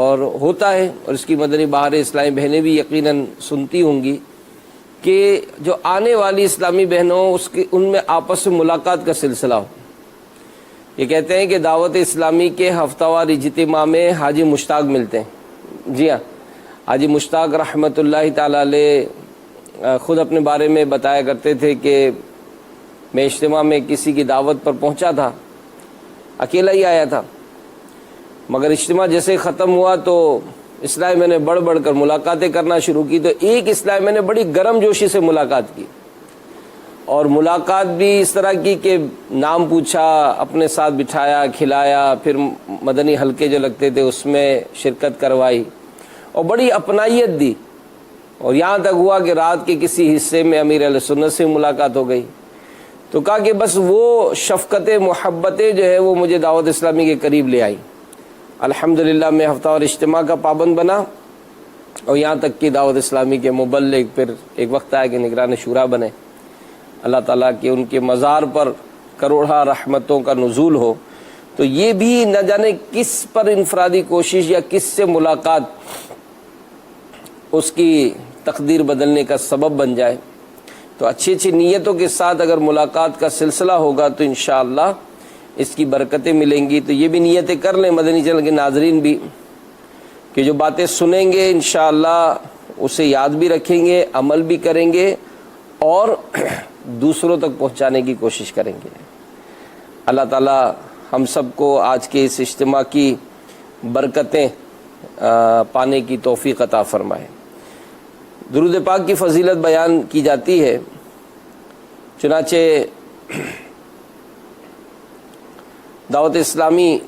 اور ہوتا ہے، اور اس کی مدنی بہار اسلامی بہنیں بھی یقیناً سنتی ہوں گی کہ جو آنے والی اسلامی بہنوں ان میں آپس میں ملاقات کا سلسلہ ہو۔ یہ کہتے ہیں کہ دعوت اسلامی کے ہفتہ وار اجتماع میں حاجی مشتاق ملتے ہیں۔ جی ہاں، حاجی مشتاق رحمۃ اللہ تعالی علیہ خود اپنے بارے میں بتایا کرتے تھے کہ میں اجتماع میں کسی کی دعوت پر پہنچا تھا، اکیلا ہی آیا تھا، مگر اجتماع جیسے ختم ہوا تو اسلامی میں نے بڑھ بڑھ کر ملاقاتیں کرنا شروع کی۔ تو ایک اسلامی میں نے بڑی گرم جوشی سے ملاقات کی، اور ملاقات بھی اس طرح کی کہ نام پوچھا، اپنے ساتھ بٹھایا، کھلایا، پھر مدنی حلقے جو لگتے تھے اس میں شرکت کروائی اور بڑی اپنائیت دی، اور یہاں تک ہوا کہ رات کے کسی حصے میں امیر اہل سنت سے ملاقات ہو گئی۔ تو کہا کہ بس وہ شفقت محبتیں جو ہے وہ مجھے دعوت اسلامی کے قریب لے آئی۔ الحمدللہ میں ہفتہ اور اجتماع کا پابند بنا، اور یہاں تک کہ دعوت اسلامی کے مبلغ، پھر ایک وقت آیا کہ نگران شورا بنے۔ اللہ تعالیٰ کے ان کے مزار پر کروڑا رحمتوں کا نزول ہو۔ تو یہ بھی نہ جانے کس پر انفرادی کوشش یا کس سے ملاقات اس کی تقدیر بدلنے کا سبب بن جائے۔ تو اچھی اچھی نیتوں کے ساتھ اگر ملاقات کا سلسلہ ہوگا تو انشاءاللہ اس کی برکتیں ملیں گی۔ تو یہ بھی نیتیں کر لیں مدنی چینل کے ناظرین بھی کہ جو باتیں سنیں گے انشاءاللہ اسے یاد بھی رکھیں گے، عمل بھی کریں گے، اور دوسروں تک پہنچانے کی کوشش کریں گے۔ اللہ تعالی ہم سب کو آج کے اس اجتماع کی برکتیں پانے کی توفیق عطا فرمائے۔ درود پاک کی فضیلت بیان کی جاتی ہے، چنانچہ دعوت اسلامی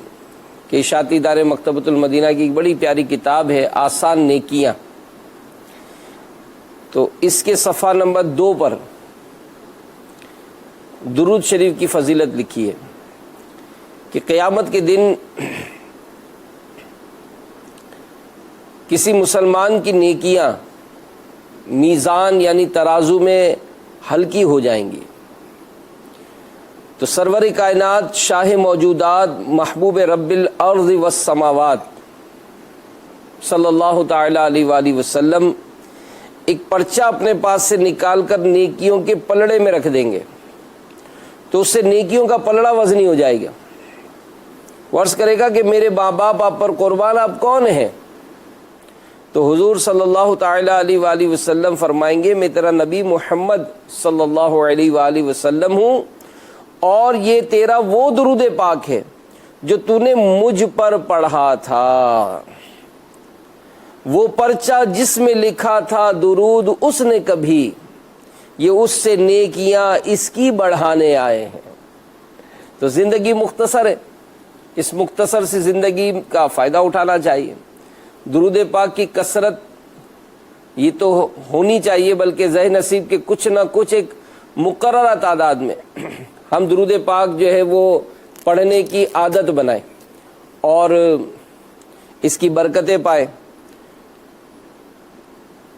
کے اشاعتی ادارے مکتبۃ المدینہ کی ایک بڑی پیاری کتاب ہے آسان نیکیاں۔ تو اس کے صفحہ نمبر 2 پر درود شریف کی فضیلت لکھی ہے کہ قیامت کے دن کسی مسلمان کی نیکیاں میزان یعنی ترازو میں ہلکی ہو جائیں گی، تو سرور کائنات، شاہ موجودات، محبوب رب الارض والسماوات صلی اللہ تعالی علیہ وآلہ وسلم ایک پرچہ اپنے پاس سے نکال کر نیکیوں کے پلڑے میں رکھ دیں گے، تو اس سے نیکیوں کا پلڑا وزنی ہو جائے گا۔ عرض کرے گا کہ میرے ماں باپ آپ پر قربان، آپ کون ہیں؟ تو حضور صلی اللہ تعالی علیہ وآلہ وسلم فرمائیں گے میں تیرا نبی محمد صلی اللہ علیہ وآلہ وسلم ہوں، اور یہ تیرا وہ درود پاک ہے جو تو نے مجھ پر پڑھا تھا، وہ پرچہ جس میں لکھا تھا درود اس نے کبھی، یہ اس سے نیکیاں اس کی بڑھانے آئے ہیں۔ تو زندگی مختصر ہے، اس مختصر سی زندگی کا فائدہ اٹھانا چاہیے۔ درود پاک کی کثرت یہ تو ہونی چاہیے، بلکہ ذہن نصیب کے کچھ نہ کچھ ایک مقررہ تعداد میں ہم درود پاک جو ہے وہ پڑھنے کی عادت بنائیں اور اس کی برکتیں پائیں،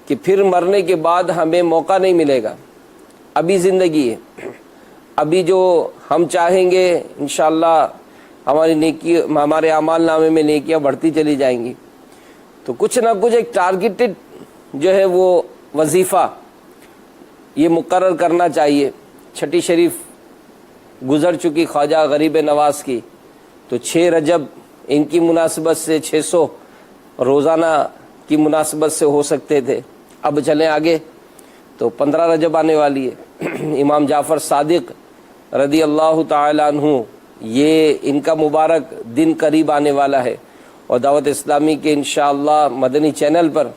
کہ پھر مرنے کے بعد ہمیں موقع نہیں ملے گا۔ ابھی زندگی ہے، ابھی جو ہم چاہیں گے انشاءاللہ ہماری نیکی، ہمارے اعمال نامے میں نیکیاں بڑھتی چلی جائیں گی۔ تو کچھ نہ کچھ ایک ٹارگیٹڈ جو ہے وہ وظیفہ یہ مقرر کرنا چاہیے۔ چھٹی شریف گزر چکی خواجہ غریب نواز کی، تو 6 رجب ان کی مناسبت سے 600 روزانہ کی مناسبت سے ہو سکتے تھے، اب چلیں آگے تو 15 رجب آنے والی ہے۔ امام جعفر صادق رضی اللہ تعالی عنہ یہ ان کا مبارک دن قریب آنے والا ہے، اور دعوت اسلامی کے انشاءاللہ مدنی چینل پر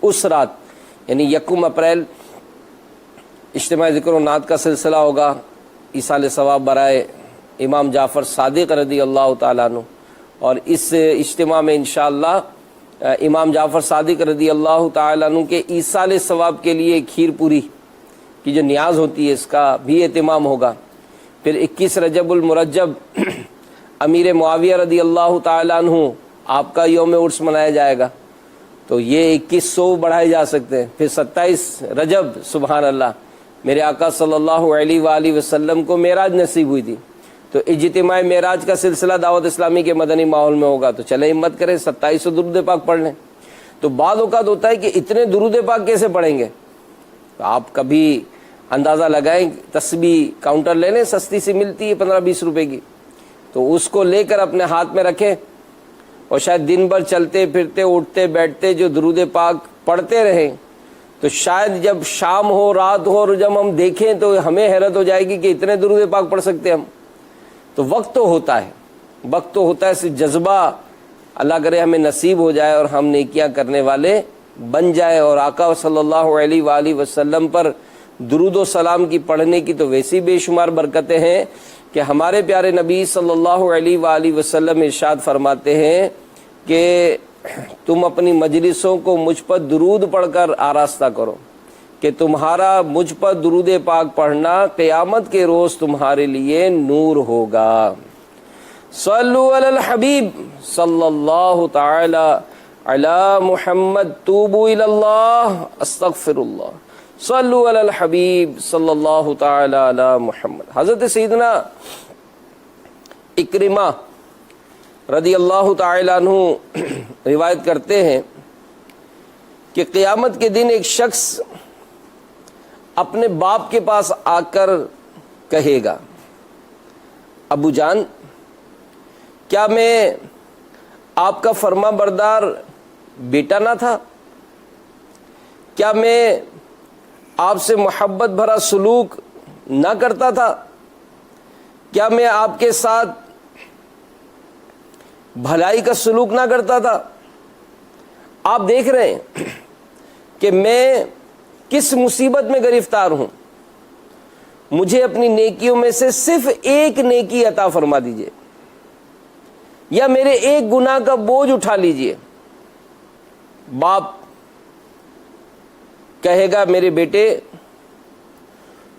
اس رات یعنی 1 اپریل اجتماع ذکر و نعت کا سلسلہ ہوگا، ایصال ثواب برائے امام جعفر صادق رضی اللہ تعالیٰ عنہ، اور اس اجتماع میں انشاءاللہ امام جعفر صادق رضی اللہ تعالیٰ عنہ کے ایصال ثواب کے لیے کھیر پوری کی جو نیاز ہوتی ہے اس کا بھی اہتمام ہوگا۔ پھر 21 رجب المرجب امیر معاویہ رضی اللہ تعالیٰ عنہ آپ کا یوم عرس منایا جائے گا، تو یہ 2100 بڑھائے جا سکتے ہیں۔ پھر 27 رجب سبحان اللہ میرے آقا صلی اللہ علیہ وآلہ وسلم کو معراج نصیب ہوئی تھی، تو تو اجتماع معراج کا سلسلہ دعوت اسلامی کے مدنی ماحول میں ہوگا تو چلے ہمت کریں 2700 درود پاک پڑھ لیں. تو بعض اوقات ہوتا ہے کہ اتنے درود پاک کیسے پڑھیں گے؟ تو آپ کبھی اندازہ لگائیں, تسبیح کاؤنٹر لے لیں, سستی سی ملتی ہے 15-20 روپے کی, تو اس کو لے کر اپنے ہاتھ میں رکھیں اور شاید دن بھر چلتے پھرتے اٹھتے بیٹھتے جو درود پاک پڑھتے رہیں, تو شاید جب شام ہو رات ہو اور جب ہم دیکھیں تو ہمیں حیرت ہو جائے گی کہ اتنے درود پاک پڑھ سکتے ہم. تو وقت تو ہوتا ہے, وقت تو ہوتا ہے, صرف جذبہ اللہ کرے ہمیں نصیب ہو جائے اور ہم نیکیاں کرنے والے بن جائے. اور آقا صلی اللہ علیہ وآلہ وسلم پر درود و سلام کی پڑھنے کی تو ویسی بے شمار برکتیں ہیں کہ ہمارے پیارے نبی صلی اللہ علیہ وآلہ وسلم ارشاد فرماتے ہیں کہ تم اپنی مجلسوں کو مجھ پر درود پڑھ کر آراستہ کرو کہ تمہارا مجھ پر درود پاک پڑھنا قیامت کے روز تمہارے لیے نور ہوگا. صلو علی الحبیب صلی اللہ تعالی علی محمد توبو الی اللہ استغفر اللہ. صلو علی الحبیب صلی اللہ تعالی علی محمد. حضرت سیدنا اکرمہ رضی اللہ تعالی عنہ روایت کرتے ہیں کہ قیامت کے دن ایک شخص اپنے باپ کے پاس آ کر کہے گا, ابو جان کیا میں آپ کا فرما بردار بیٹا نہ تھا؟ کیا میں آپ سے محبت بھرا سلوک نہ کرتا تھا؟ کیا میں آپ کے ساتھ بھلائی کا سلوک نہ کرتا تھا؟ آپ دیکھ رہے ہیں کہ میں کس مصیبت میں گرفتار ہوں, مجھے اپنی نیکیوں میں سے صرف ایک نیکی عطا فرما دیجئے یا میرے ایک گناہ کا بوجھ اٹھا لیجئے. باپ کہے گا میرے بیٹے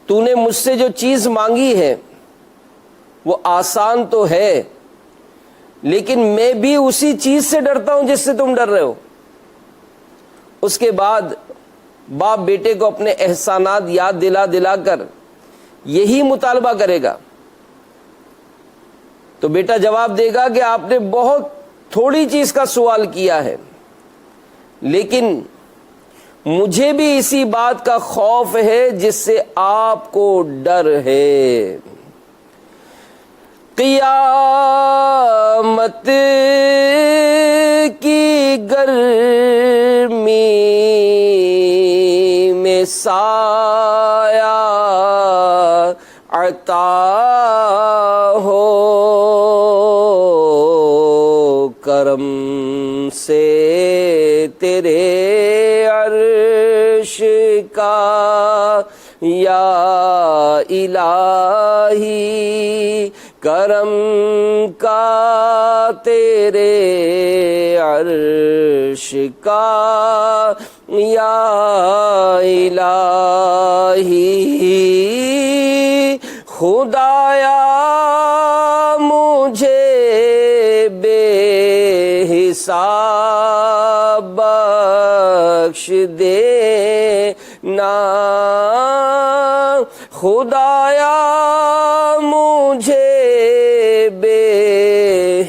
تو نے مجھ سے جو چیز مانگی ہے وہ آسان تو ہے, لیکن میں بھی اسی چیز سے ڈرتا ہوں جس سے تم ڈر رہے ہو. اس کے بعد باپ بیٹے کو اپنے احسانات یاد دلا دلا کر یہی مطالبہ کرے گا. تو بیٹا جواب دے گا کہ آپ نے بہت تھوڑی چیز کا سوال کیا ہے, لیکن مجھے بھی اسی بات کا خوف ہے جس سے آپ کو ڈر ہے. قیامت کی گرمی میں سایہ عطا ہو, کرم سے تیرے عرش کا یا الہی, کرم کا تیرے عرش کا یا الہی. خدایا مجھے بے حساب بخش دے نا, خدایا مجھے بے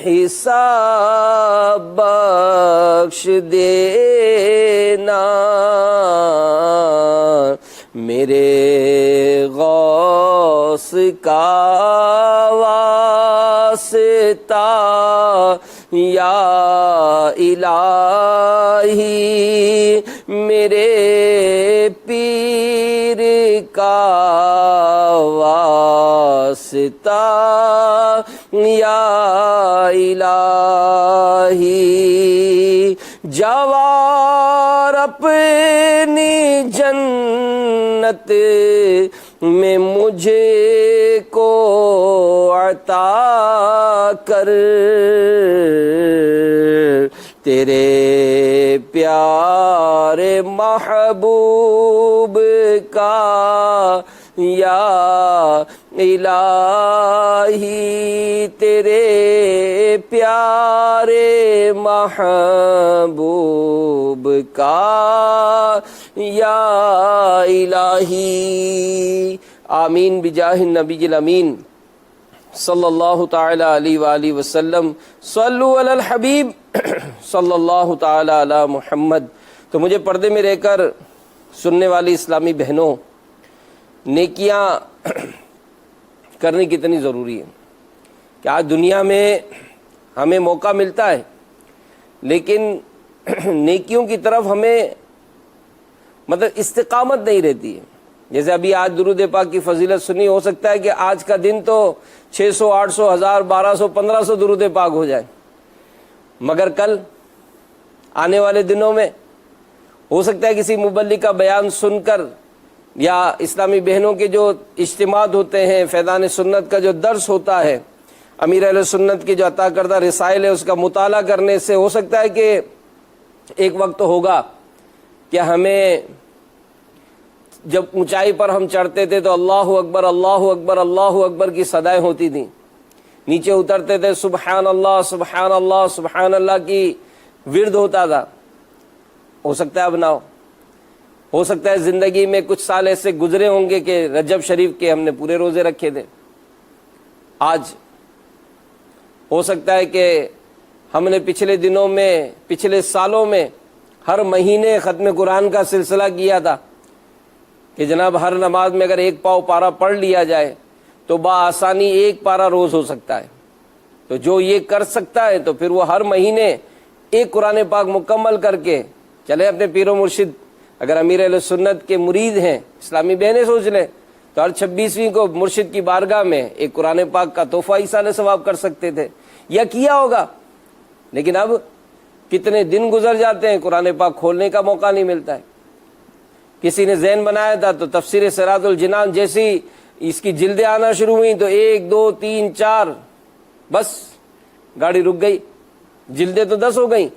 حساب بخش دینا. میرے غوث کا واسطہ یا الہی, میرے پیر کا واسطہ یا الہی. جوار اپنی جنت میں مجھے کو عطا کر, تیرے پیارے محبوب کا یا الہی, تیرے پیارے محبوب کا یا الہی. آمین بجاہ النبی الامین صلی اللہ تعالی علیہ وآلہ وسلم، صلو علی الحبیب صلی اللہ تعالی علی محمد۔ تو مجھے پردے میں رہ کر سننے والی اسلامی بہنوں، نیکیاں کرنی کتنی ضروری ہے کہ آج دنیا میں ہمیں موقع ملتا ہے، لیکن نیکیوں کی طرف ہمیں استقامت نہیں رہتی ہے۔ جیسے ابھی آج درود پاک کی فضیلت سنی، ہو سکتا ہے کہ آج کا دن تو 600 800 1000 1200 1500 درود پاک ہو جائے، مگر کل آنے والے دنوں میں ہو سکتا ہے کسی مبلغ کا بیان سن کر یا اسلامی بہنوں کے جو اجتماعات ہوتے ہیں، فیضان سنت کا جو درس ہوتا ہے، امیر اہل سنت کی جو عطا کردہ رسائل ہے اس کا مطالعہ کرنے سے ہو سکتا ہے کہ ایک وقت ہوگا کہ ہمیں جب اونچائی پر ہم چڑھتے تھے تو اللہ اکبر اللہ اکبر اللہ اکبر کی صدائیں ہوتی تھیں، نیچے اترتے تھے سبحان اللہ سبحان اللہ سبحان اللہ کی ورد ہوتا تھا۔ ہو سکتا ہے اب نہ ہو سکتا ہے زندگی میں کچھ سال ایسے گزرے ہوں گے کہ رجب شریف کے ہم نے پورے روزے رکھے تھے، آج ہو سکتا ہے کہ ہم نے پچھلے دنوں میں پچھلے سالوں میں ہر مہینے ختم قرآن کا سلسلہ کیا تھا کہ جناب ہر نماز میں اگر ایک پاؤ پارا پڑھ لیا جائے تو بآسانی ایک پارا روز ہو سکتا ہے۔ تو جو یہ کر سکتا ہے تو پھر وہ ہر مہینے ایک قرآن پاک مکمل کر کے چلے اپنے پیر و مرشد، اگر امیر اہل سنت کے مرید ہیں اسلامی بہنیں سوچ لیں تو ہر 26ویں کو مرشد کی بارگاہ میں ایک قرآن پاک کا تحفہ ایصال ثواب کر سکتے تھے یا کیا ہوگا، لیکن اب کتنے دن گزر جاتے ہیں قرآن پاک کھولنے کا موقع نہیں ملتا ہے۔ کسی نے ذہن بنایا تھا تو تفسیر صراط الجنان جیسی اس کی جلدیں آنا شروع ہوئیں تو 1 2 3 4 بس گاڑی رک گئی، جلدیں تو 10 ہو گئیں،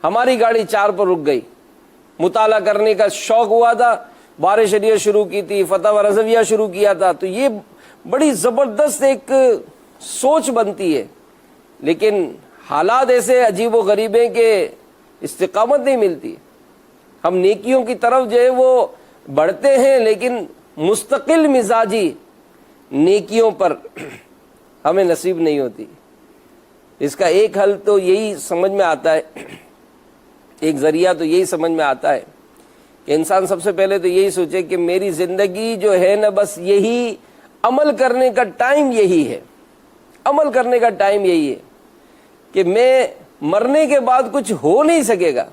ہماری گاڑی 4 پر رک گئی۔ مطالعہ کرنے کا شوق ہوا تھا، بارش شریعت شروع کی تھی، فتح و رضویہ شروع کیا تھا، تو یہ بڑی زبردست ایک سوچ بنتی ہے، لیکن حالات ایسے عجیب و غریب ہیں کہ استقامت نہیں ملتی۔ ہم نیکیوں کی طرف جو ہے وہ بڑھتے ہیں، لیکن مستقل مزاجی نیکیوں پر ہمیں نصیب نہیں ہوتی۔ اس کا ایک حل تو یہی سمجھ میں آتا ہے، ایک ذریعہ تو یہی سمجھ میں آتا ہے کہ انسان سب سے پہلے تو یہی سوچے کہ میری زندگی جو ہے نا بس یہی عمل کرنے کا ٹائم یہی ہے، عمل کرنے کا ٹائم یہی ہے کہ میں مرنے کے بعد کچھ ہو نہیں سکے گا،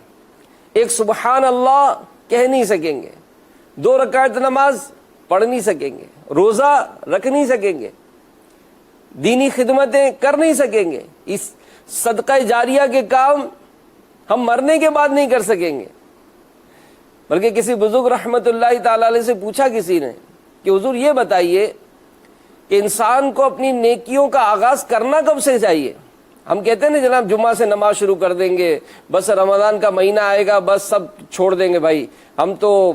ایک سبحان اللہ کہہ نہیں سکیں گے، 2 رکعت نماز پڑھ نہیں سکیں گے، روزہ رکھ نہیں سکیں گے، دینی خدمتیں کر نہیں سکیں گے، اس صدقہ جاریہ کے کام ہم مرنے کے بعد نہیں کر سکیں گے۔ بلکہ کسی بزرگ رحمت اللہ تعالی علیہ سے پوچھا کسی نے کہ حضور یہ بتائیے کہ انسان کو اپنی نیکیوں کا آغاز کرنا کب سے چاہیے؟ ہم کہتے ہیں نا جناب جمعہ سے نماز شروع کر دیں گے، بس رمضان کا مہینہ آئے گا بس سب چھوڑ دیں گے، بھائی ہم تو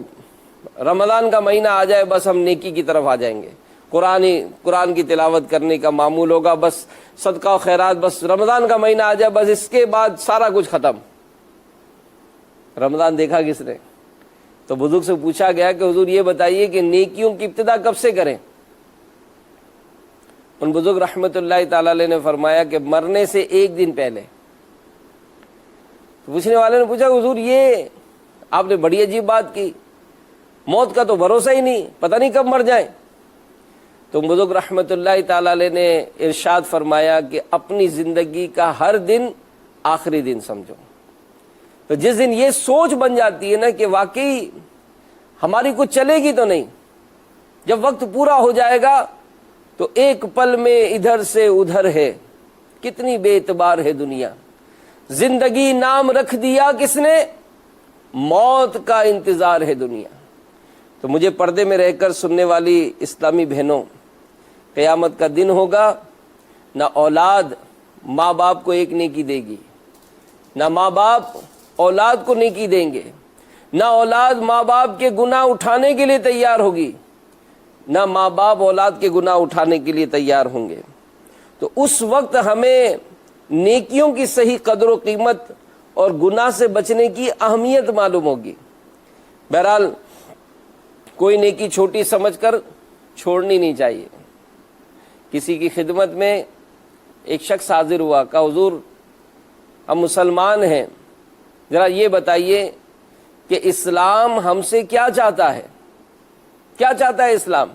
رمضان کا مہینہ آ جائے بس ہم نیکی کی طرف آ جائیں گے، قرآن کی تلاوت کرنے کا معمول ہوگا، بس صدقہ و خیرات، بس رمضان کا مہینہ آ جائے بس اس کے بعد سارا کچھ ختم۔ رمضان دیکھا کس نے؟ تو بزرگ سے پوچھا گیا کہ حضور یہ بتائیے کہ نیکیوں کی ابتدا کب سے کریں؟ ان بزرگ رحمت اللہ تعالی علیہ نے فرمایا کہ مرنے سے 1 دن پہلے۔ پوچھنے والے نے پوچھا حضور یہ آپ نے بڑی عجیب بات کی، موت کا تو بھروسہ ہی نہیں، پتہ نہیں کب مر جائیں۔ تو بزرگ رحمت اللہ تعالی علیہ نے ارشاد فرمایا کہ اپنی زندگی کا ہر دن آخری دن سمجھو۔ تو جس دن یہ سوچ بن جاتی ہے نا کہ واقعی ہماری کچھ چلے گی تو نہیں، جب وقت پورا ہو جائے گا تو ایک پل میں ادھر سے ادھر ہے، کتنی بے اعتبار ہے دنیا، زندگی نام رکھ دیا کس نے؟ موت کا انتظار ہے دنیا۔ تو مجھے پردے میں رہ کر سننے والی اسلامی بہنوں، قیامت کا دن ہوگا، نہ اولاد ماں باپ کو ایک نیکی دے گی، نہ ماں باپ اولاد کو نیکی دیں گے، نہ اولاد ماں باپ کے گناہ اٹھانے کے لیے تیار ہوگی، نہ ماں باپ اولاد کے گناہ اٹھانے کے لیے تیار ہوں گے۔ تو اس وقت ہمیں نیکیوں کی صحیح قدر و قیمت اور گناہ سے بچنے کی اہمیت معلوم ہوگی۔ بہرحال کوئی نیکی چھوٹی سمجھ کر چھوڑنی نہیں چاہیے، کسی کی خدمت میں ایک شخص حاضر ہوا، کہا حضور ہم مسلمان ہیں، ذرا یہ بتائیے کہ اسلام ہم سے کیا چاہتا ہے، کیا چاہتا ہے اسلام؟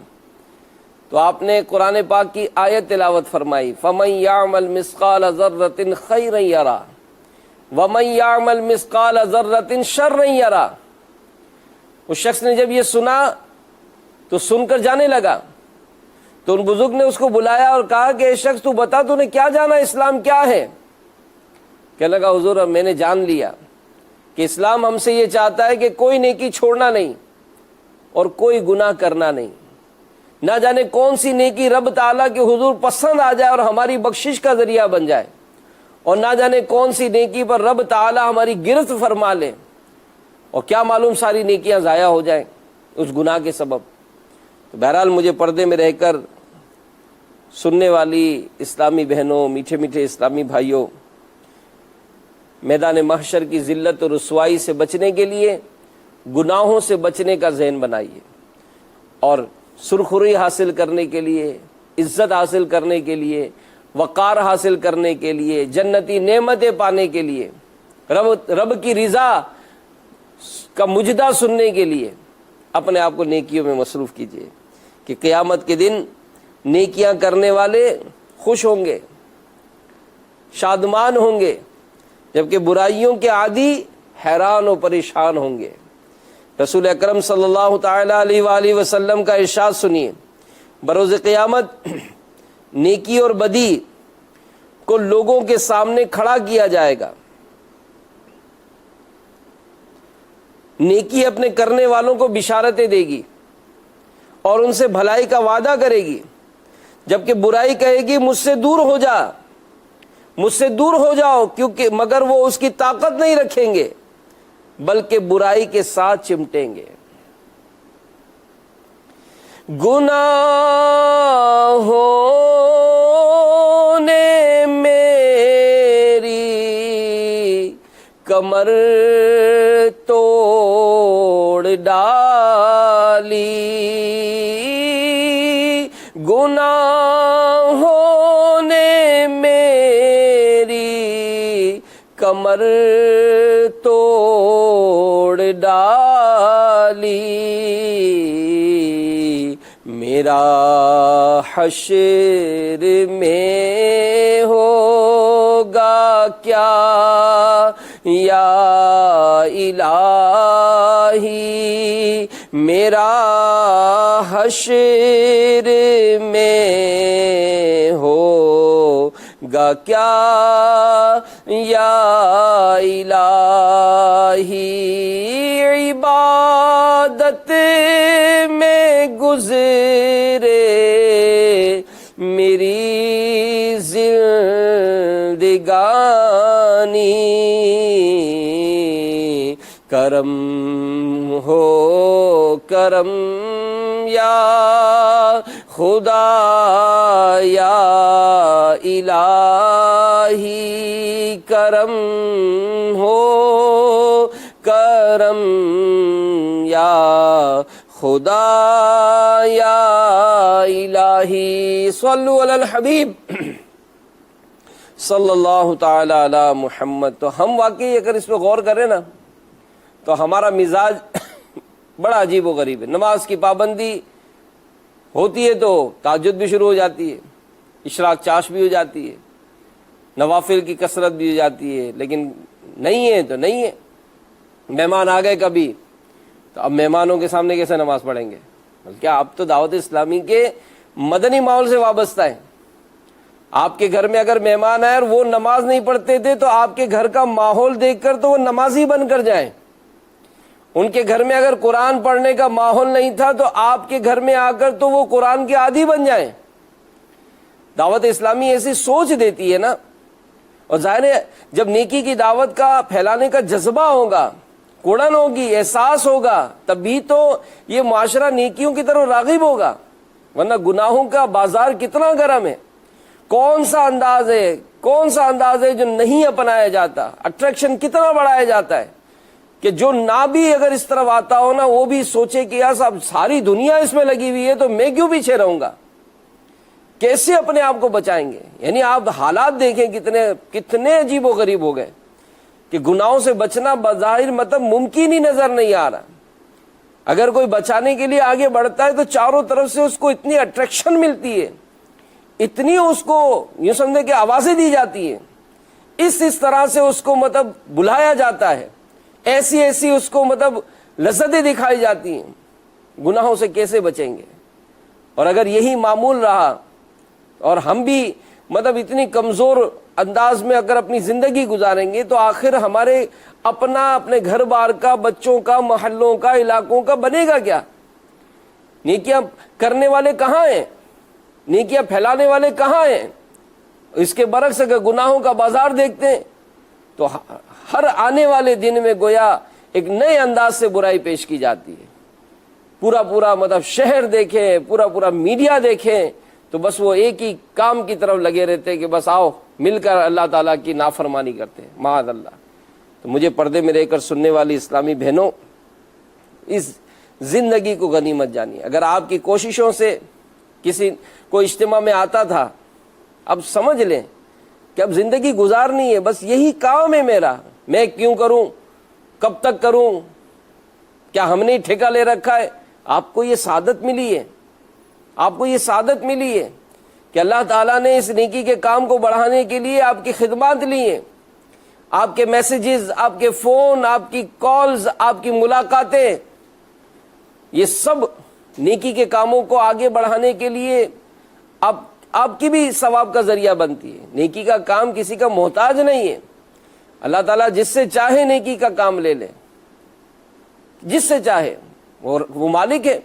تو آپ نے قرآن پاک کی آیت تلاوت فرمائی، فَمَن يَعْمَلْ مِثْقَالَ ذَرَّةٍ خَيْرًا يَرَى وَمَن يَعْمَلْ مِثْقَالَ ذَرَّةٍ شَرًّا يَرَى۔ اس شخص نے جب یہ سنا تو سن کر جانے لگا، تو ان بزرگ نے اس کو بلایا اور کہا کہ اے شخص تو بتا تو نے کیا جانا، اسلام کیا ہے؟ کہنے لگا حضور اب میں نے جان لیا کہ اسلام ہم سے یہ چاہتا ہے کہ کوئی نیکی چھوڑنا نہیں اور کوئی گناہ کرنا نہیں۔ نہ جانے کون سی نیکی رب تعالیٰ کے حضور پسند آ جائے اور ہماری بخشش کا ذریعہ بن جائے، اور نہ جانے کون سی نیکی پر رب تعالیٰ ہماری گرفت فرما لے، اور کیا معلوم ساری نیکیاں ضائع ہو جائیں اس گناہ کے سبب۔ تو بہرحال مجھے پردے میں رہ کر سننے والی اسلامی بہنوں، میٹھے میٹھے اسلامی بھائیوں، میدان محشر کی ذلت اور رسوائی سے بچنے کے لیے گناہوں سے بچنے کا ذہن بنائیے، اور سرخروئی حاصل کرنے کے لیے، عزت حاصل کرنے کے لیے، وقار حاصل کرنے کے لیے، جنتی نعمتیں پانے کے لیے، رب کی رضا کا مجدہ سننے کے لیے اپنے آپ کو نیکیوں میں مصروف کیجیے کہ قیامت کے دن نیکیاں کرنے والے خوش ہوں گے، شادمان ہوں گے، جبکہ برائیوں کے عادی حیران و پریشان ہوں گے۔ رسول اکرم صلی اللہ تعالی علیہ وآلہ وسلم کا ارشاد سنیے، بروز قیامت نیکی اور بدی کو لوگوں کے سامنے کھڑا کیا جائے گا۔ نیکی اپنے کرنے والوں کو بشارتیں دے گی اور ان سے بھلائی کا وعدہ کرے گی، جبکہ برائی کہے گی مجھ سے دور ہو جا، مجھ سے دور ہو جاؤ، کیونکہ مگر وہ اس کی طاقت نہیں رکھیں گے بلکہ برائی کے ساتھ چمٹیں گے۔ گناہوں نے میری کمر توڑ ڈالی، گناہوں نے میری کمر توڑ ڈالی، میرا حشر میں ہوگا کیا یا الہی، میرا حشر میں ہوگا کیا یا الہی، عبادت میں گزرے میری زندگانی، کرم ہو کرم یا خدا یا الہی، کرم ہو کرم یا خدا یا الہی۔ صلو علی الحبیب صلی اللہ تعالی علی محمد۔ تو ہم واقعی اگر اس پہ غور کریں نا تو ہمارا مزاج بڑا عجیب و غریب ہے۔ نماز کی پابندی ہوتی ہے تو تہجد بھی شروع ہو جاتی ہے، اشراق چاش بھی ہو جاتی ہے، نوافل کی کثرت بھی ہو جاتی ہے، لیکن نہیں ہے تو نہیں ہے۔ مہمان آ گئے کبھی تو اب مہمانوں کے سامنے کیسے نماز پڑھیں گے؟ بلکہ آپ تو دعوت اسلامی کے مدنی ماحول سے وابستہ ہیں۔ آپ کے گھر میں اگر مہمان آئے اور وہ نماز نہیں پڑھتے تھے تو آپ کے گھر کا ماحول دیکھ کر تو وہ نمازی بن کر جائیں۔ ان کے گھر میں اگر قرآن پڑھنے کا ماحول نہیں تھا تو آپ کے گھر میں آ کر تو وہ قرآن کے عادی بن جائیں۔ دعوت اسلامی ایسی سوچ دیتی ہے نا، اور ظاہر ہے جب نیکی کی دعوت کا پھیلانے کا جذبہ ہوگا، کوڑن ہوگی، احساس ہوگا، تب بھی تو یہ معاشرہ نیکیوں کی طرف راغب ہوگا، ورنہ گناہوں کا بازار کتنا گرم ہے۔ کون سا انداز ہے جو نہیں اپنایا جاتا، اٹریکشن کتنا بڑھایا جاتا ہے کہ جو نہ بھی اگر اس طرف آتا ہو نا وہ بھی سوچے کہ یار صاحب ساری دنیا اس میں لگی ہوئی ہے تو میں کیوں پیچھے رہوں گا۔ کیسے اپنے آپ کو بچائیں گے؟ یعنی آپ حالات دیکھیں کتنے عجیب و غریب ہو گئے کہ گناہوں سے بچنا بظاہر مطلب ممکن ہی نظر نہیں آ رہا۔ اگر کوئی بچانے کے لیے آگے بڑھتا ہے تو چاروں طرف سے اس کو اتنی اٹریکشن ملتی ہے، اتنی اس کو یوں سمجھے کہ آوازیں دی جاتی ہیں، اس طرح سے اس کو مطلب بلایا جاتا ہے، ایسی اس کو مطلب لذتیں دکھائی جاتی ہیں۔ گناہوں سے کیسے بچیں گے؟ اور اگر یہی معمول رہا اور ہم بھی مطلب اتنی کمزور انداز میں اگر اپنی زندگی گزاریں گے تو آخر ہمارے اپنے گھر بار کا، بچوں کا، محلوں کا، علاقوں کا بنے گا کیا؟ نیکیاں کرنے والے کہاں ہیں؟ نیکیاں پھیلانے والے کہاں ہیں؟ اس کے برعکس اگر گناہوں کا بازار دیکھتے ہیں تو ہر آنے والے دن میں گویا ایک نئے انداز سے برائی پیش کی جاتی ہے۔ پورا مطلب شہر دیکھیں، پورا میڈیا دیکھیں تو بس وہ ایک ہی کام کی طرف لگے رہتے ہیں کہ بس آؤ مل کر اللہ تعالیٰ کی نافرمانی کرتے ہیں، معاذ اللہ۔ تو مجھے پردے میں رہ کر سننے والی اسلامی بہنوں، اس زندگی کو غنیمت جانیے۔ اگر آپ کی کوششوں سے کسی کو اجتماع میں آتا تھا، اب سمجھ لیں کہ اب زندگی گزارنی ہے، بس یہی کام ہے میرا، میں کیوں کروں، کب تک کروں، کیا ہم نے ٹھیکہ لے رکھا ہے؟ آپ کو یہ سعادت ملی ہے، آپ کو یہ سعادت ملی ہے کہ اللہ تعالیٰ نے اس نیکی کے کام کو بڑھانے کے لیے آپ کی خدمات لی ہیں، آپ کے میسیجز، آپ کے فون، آپ کی کالز، آپ کی ملاقاتیں، یہ سب نیکی کے کاموں کو آگے بڑھانے کے لیے آپ کی بھی ثواب کا ذریعہ بنتی ہے۔ نیکی کا کام کسی کا محتاج نہیں ہے، اللہ تعالیٰ جس سے چاہے نیکی کا کام لے لے، جس سے چاہے، اور وہ مالک ہے۔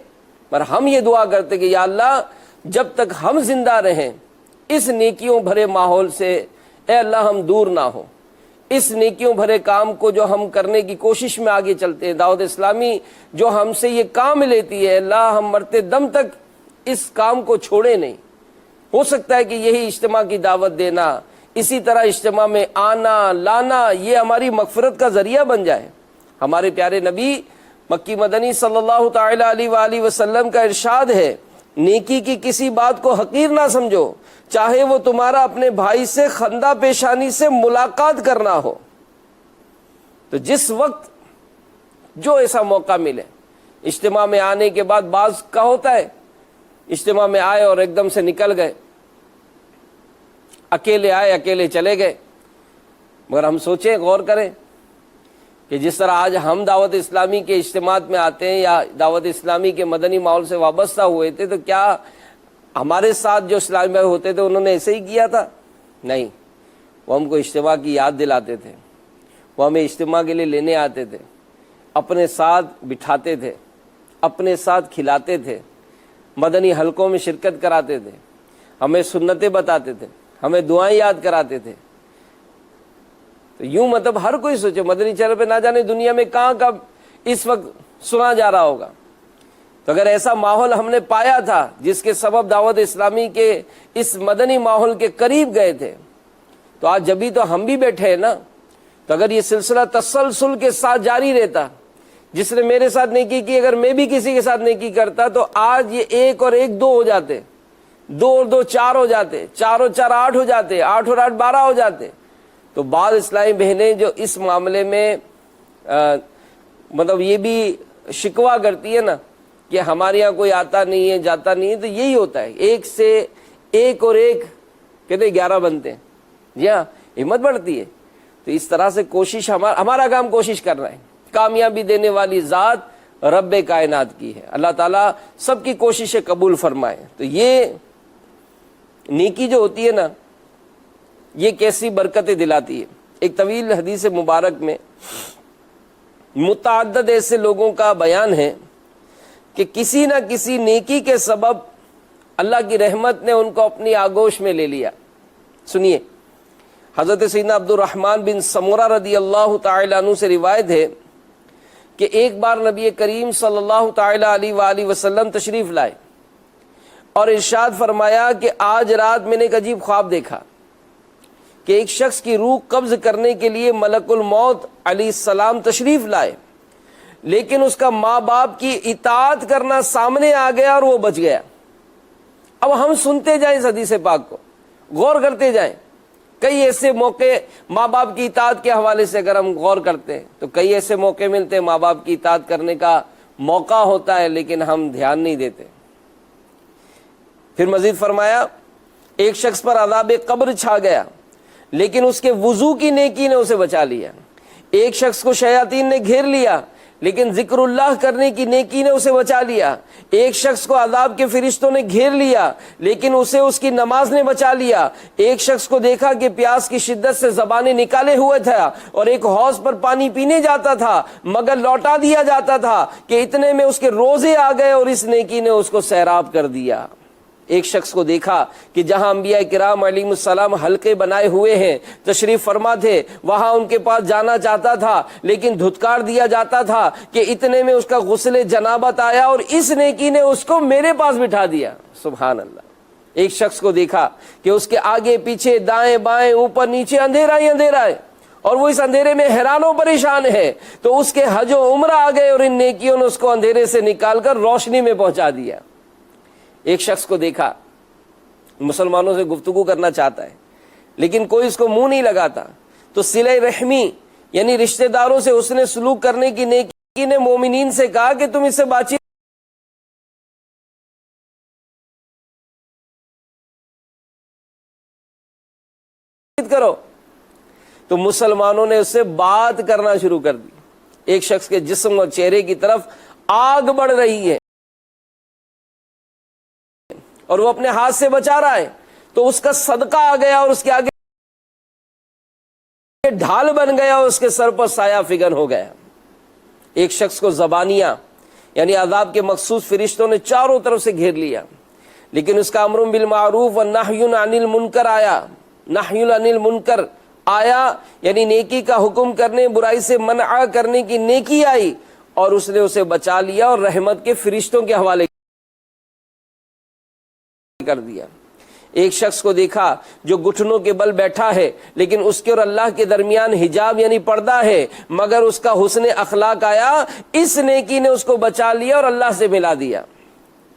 پر ہم یہ دعا کرتے کہ یا اللہ جب تک ہم زندہ رہیں اس نیکیوں بھرے ماحول سے اے اللہ ہم دور نہ ہوں، اس نیکیوں بھرے کام کو جو ہم کرنے کی کوشش میں آگے چلتے ہیں، دعوت اسلامی جو ہم سے یہ کام لیتی ہے، اللہ ہم مرتے دم تک اس کام کو چھوڑے نہیں۔ ہو سکتا ہے کہ یہی اجتماع کی دعوت دینا، اسی طرح اجتماع میں آنا لانا، یہ ہماری مغفرت کا ذریعہ بن جائے۔ ہمارے پیارے نبی مکی مدنی صلی اللہ تعالی علیہ وآلہ وسلم کا ارشاد ہے، نیکی کی کسی بات کو حقیر نہ سمجھو، چاہے وہ تمہارا اپنے بھائی سے خندہ پیشانی سے ملاقات کرنا ہو۔ تو جس وقت جو ایسا موقع ملے، اجتماع میں آنے کے بعد بعض کا ہوتا ہے اجتماع میں آئے اور ایک دم سے نکل گئے، اکیلے آئے اکیلے چلے گئے۔ مگر ہم سوچیں، غور کریں کہ جس طرح آج ہم دعوت اسلامی کے اجتماعات میں آتے ہیں یا دعوت اسلامی کے مدنی ماحول سے وابستہ ہوئے تھے، تو کیا ہمارے ساتھ جو اسلامی بھائی ہوتے تھے انہوں نے ایسے ہی کیا تھا؟ نہیں، وہ ہم کو اجتماع کی یاد دلاتے تھے، وہ ہمیں اجتماع کے لیے لینے آتے تھے، اپنے ساتھ بٹھاتے تھے، اپنے ساتھ کھلاتے تھے، مدنی حلقوں میں شرکت کراتے تھے، ہمیں سنتیں بتاتے تھے، ہمیں دعائیں یاد کراتے تھے۔ تو یوں مطلب ہر کوئی سوچے مدنی چینل پہ نہ جانے دنیا میں کہاں کب اس وقت سنا جا رہا ہوگا۔ تو اگر ایسا ماحول ہم نے پایا تھا جس کے سبب دعوت اسلامی کے اس مدنی ماحول کے قریب گئے تھے، تو آج جبھی تو ہم بھی بیٹھے ہیں نا۔ تو اگر یہ سلسلہ تسلسل کے ساتھ جاری رہتا، جس نے میرے ساتھ نیکی کی اگر میں بھی کسی کے ساتھ نیکی کرتا، تو آج یہ 1 اور 1 2 ہو جاتے، 2 اور 2 4 ہو جاتے، 4 اور 4 8 ہو جاتے، 8 اور 8 12 ہو جاتے۔ تو بعض اسلامی بہنیں جو اس معاملے میں مطلب یہ بھی شکوہ کرتی ہے نا کہ ہمارے یہاں کوئی آتا نہیں ہے جاتا نہیں ہے، تو یہی ہوتا ہے، 1 سے 1 اور 1 کہتے 11 بنتے ہیں۔ جی ہاں، ہمت بڑھتی ہے۔ تو اس طرح سے کوشش ہمارا کام کوشش کرنا ہے، کامیابی دینے والی ذات رب کائنات کی ہے، اللہ تعالیٰ سب کی کوششیں قبول فرمائے۔ تو یہ نیکی جو ہوتی ہے نا، یہ کیسی برکتیں دلاتی ہے۔ ایک طویل حدیث مبارک میں متعدد ایسے لوگوں کا بیان ہے کہ کسی نہ کسی نیکی کے سبب اللہ کی رحمت نے ان کو اپنی آغوش میں لے لیا۔ سنیے، حضرت سیدنا عبد الرحمن بن سمرہ رضی اللہ تعالی عنہ سے روایت ہے کہ ایک بار نبی کریم صلی اللہ تعالی علیہ وآلہ وسلم تشریف لائے اور ارشاد فرمایا کہ آج رات میں نے ایک عجیب خواب دیکھا کہ ایک شخص کی روح قبض کرنے کے لیے ملک الموت علیہ السلام تشریف لائے، لیکن اس کا ماں باپ کی اطاعت کرنا سامنے آ گیا اور وہ بچ گیا۔ اب ہم سنتے جائیں اس حدیث پاک کو، غور کرتے جائیں. کئی ایسے موقع ماں باپ کی اطاعت کے حوالے سے اگر ہم غور کرتے ہیں تو کئی ایسے موقع ملتے ہیں ماں باپ کی اطاعت کرنے کا موقع ہوتا ہے لیکن ہم دھیان نہیں دیتے. پھر مزید فرمایا ایک شخص پر عذاب قبر چھا گیا لیکن اس کے وضو کی نیکی نے اسے بچا لیا. ایک شخص کو شیاطین نے گھیر لیا لیکن ذکر اللہ کرنے کی نیکی نے اسے بچا لیا. ایک شخص کو عذاب کے فرشتوں نے گھیر لیا لیکن اسے اس کی نماز نے بچا لیا. ایک شخص کو دیکھا کہ پیاس کی شدت سے زبانیں نکالے ہوئے تھا اور ایک حوض پر پانی پینے جاتا تھا مگر لوٹا دیا جاتا تھا کہ اتنے میں اس کے روزے آ گئے اور اس نیکی نے اس کو سیراب کر دیا. ایک شخص کو دیکھا کہ جہاں انبیاء کرام علیہم السلام حلقے بنائے ہوئے ہیں تشریف فرما تھے وہاں ان کے پاس جانا چاہتا تھا لیکن دھتکار دیا جاتا تھا کہ اتنے میں اس کا غسل جنابت آیا اور اس نیکی نے اس کو میرے پاس بٹھا دیا. سبحان اللہ. ایک شخص کو دیکھا کہ اس کے آگے پیچھے دائیں بائیں اوپر نیچے اندھیرا ہی اندھیرا ہے اور وہ اس اندھیرے میں حیران و پریشان ہے تو اس کے حج و عمرہ آ گئے اور ان نیکیوں نے اس کو اندھیرے سے نکال کر روشنی میں پہنچا دیا. ایک شخص کو دیکھا مسلمانوں سے گفتگو کرنا چاہتا ہے لیکن کوئی اس کو منہ نہیں لگاتا تو صلہ رحمی یعنی رشتہ داروں سے اس نے سلوک کرنے کی نیکی نے مومنین سے کہا کہ تم اس سے بات چیت کرو. تو مسلمانوں نے اس سے بات کرنا شروع کر دی. ایک شخص کے جسم اور چہرے کی طرف آگ بڑھ رہی ہے اور وہ اپنے ہاتھ سے بچا رہا ہے تو اس کا صدقہ آ گیا اور اس کے آگے ڈھال بن گیا اور اس کے سر پر سایہ فگن ہو گیا. ایک شخص کو زبانیہ یعنی عذاب کے مخصوص فرشتوں نے چاروں طرف سے گھیر لیا لیکن اس کا امر بالمعروف و نہی عن المنکر آیا. نہی عن المنکر آیا یعنی نیکی کا حکم کرنے برائی سے منع کرنے کی نیکی آئی اور اس نے اسے بچا لیا اور رحمت کے فرشتوں کے حوالے کر دیا. ایک شخص کو دیکھا جو گھٹنوں کے بل بیٹھا ہے لیکن اس کے اور اللہ کے درمیان حجاب یعنی پردہ ہے مگر اس کا حسن اخلاق آیا اس نیکی نے اس کو بچا لیا اور اللہ سے ملا دیا.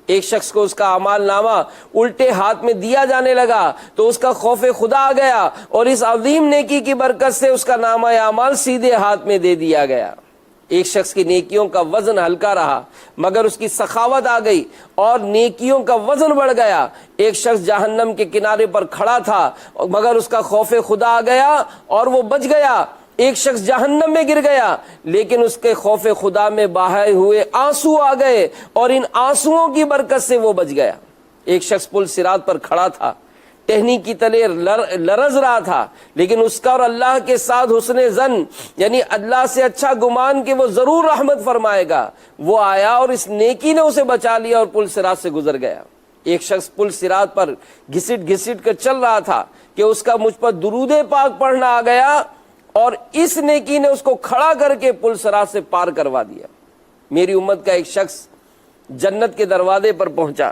ایک شخص کو اس کا اعمال نامہ الٹے ہاتھ میں دیا جانے لگا تو اس کا خوف خدا آ گیا اور اس عظیم نیکی کی برکت سے اس کا نامہ اعمال سیدھے ہاتھ میں دے دیا گیا. ایک شخص کی نیکیوں کا وزن ہلکا رہا مگر اس کی سخاوت آ گئی اور نیکیوں کا وزن بڑھ گیا. ایک شخص جہنم کے کنارے پر کھڑا تھا مگر اس کا خوف خدا آ گیا اور وہ بچ گیا. ایک شخص جہنم میں گر گیا لیکن اس کے خوف خدا میں بہائے ہوئے آنسو آ گئے اور ان آنسوؤں کی برکت سے وہ بچ گیا. ایک شخص پل صراط پر کھڑا تھا ٹہنی کی تلے لرز رہا تھا لیکن اس کا اور اللہ کے ساتھ حسن ظن یعنی اللہ سے اچھا گمان کہ وہ ضرور رحمت فرمائے گا وہ آیا اور اس نیکی نے اسے بچا لیا اور پل صراط سے گزر گیا. ایک شخص پل صراط پر گھسٹ گھسٹ کر چل رہا تھا کہ اس کا مجھ پر درود پاک پڑھنا آ گیا اور اس نیکی نے اس کو کھڑا کر کے پل صراط سے پار کروا دیا. میری امت کا ایک شخص جنت کے دروازے پر پہنچا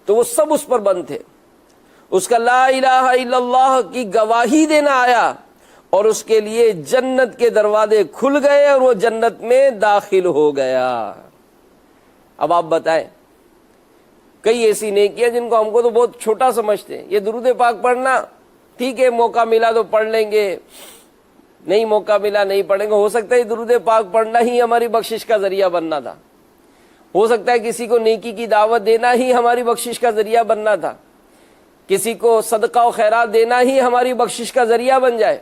تو وہ سب اس پر بند تھے. اس کا لا الہ الا اللہ کی گواہی دینا آیا اور اس کے لیے جنت کے دروازے کھل گئے اور وہ جنت میں داخل ہو گیا. اب آپ بتائیں کئی ایسی نیکیاں جن کو ہم کو تو بہت چھوٹا سمجھتے ہیں. یہ درود پاک پڑھنا ٹھیک ہے موقع ملا تو پڑھ لیں گے نہیں موقع ملا نہیں پڑھیں گے. ہو سکتا ہے درود پاک پڑھنا ہی ہماری بخشش کا ذریعہ بننا تھا. ہو سکتا ہے کسی کو نیکی کی دعوت دینا ہی ہماری بخشش کا ذریعہ بننا تھا. کسی کو صدقہ و خیرات دینا ہی ہماری بخشش کا ذریعہ بن جائے.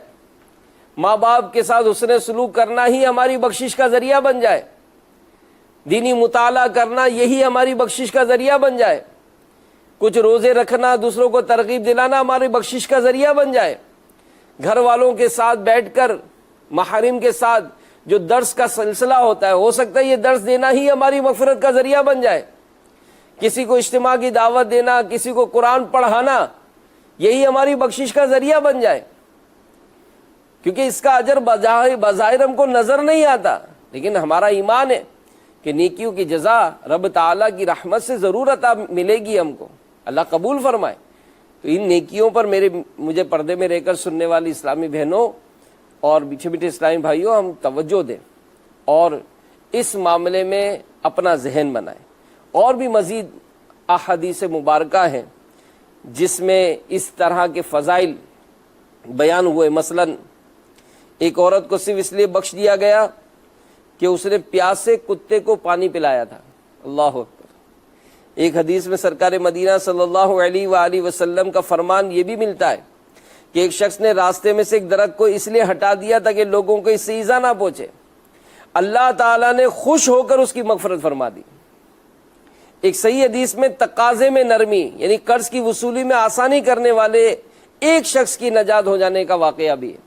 ماں باپ کے ساتھ حسن سلوک کرنا ہی ہماری بخشش کا ذریعہ بن جائے. دینی مطالعہ کرنا یہی ہماری بخشش کا ذریعہ بن جائے. کچھ روزے رکھنا دوسروں کو ترغیب دلانا ہماری بخشش کا ذریعہ بن جائے. گھر والوں کے ساتھ بیٹھ کر محارم کے ساتھ جو درس کا سلسلہ ہوتا ہے ہو سکتا ہے یہ درس دینا ہی ہماری مغفرت کا ذریعہ بن جائے. کسی کو اجتماع کی دعوت دینا کسی کو قرآن پڑھانا یہی ہماری بخشش کا ذریعہ بن جائے. کیونکہ اس کا اجر بظاہر ہم کو نظر نہیں آتا لیکن ہمارا ایمان ہے کہ نیکیوں کی جزا رب تعالیٰ کی رحمت سے ضرور عطا ملے گی ہم کو. اللہ قبول فرمائے. تو ان نیکیوں پر مجھے پردے میں رہ کر سننے والی اسلامی بہنوں اور میٹھے میٹھے اسلامی بھائیوں ہم توجہ دیں اور اس معاملے میں اپنا ذہن بنائیں اور بھی مزید احادیث مبارکہ ہیں جس میں اس طرح کے فضائل بیان ہوئے۔ مثلا ایک عورت کو صرف اس لیے بخش دیا گیا کہ اس نے پیاسے کتے کو پانی پلایا تھا۔ اللہ اکبر۔ ایک حدیث میں سرکار مدینہ صلی اللہ علیہ وآلہ وسلم کا فرمان یہ بھی ملتا ہے کہ ایک شخص نے راستے میں سے ایک درخت کو اس لیے ہٹا دیا تاکہ لوگوں کو اس سے ایذا نہ پہنچے، اللہ تعالیٰ نے خوش ہو کر اس کی مغفرت فرما دی۔ ایک صحیح حدیث میں تقاضے میں نرمی، یعنی قرض کی وصولی میں آسانی کرنے والے ایک شخص کی نجات ہو جانے کا واقعہ بھی ہے۔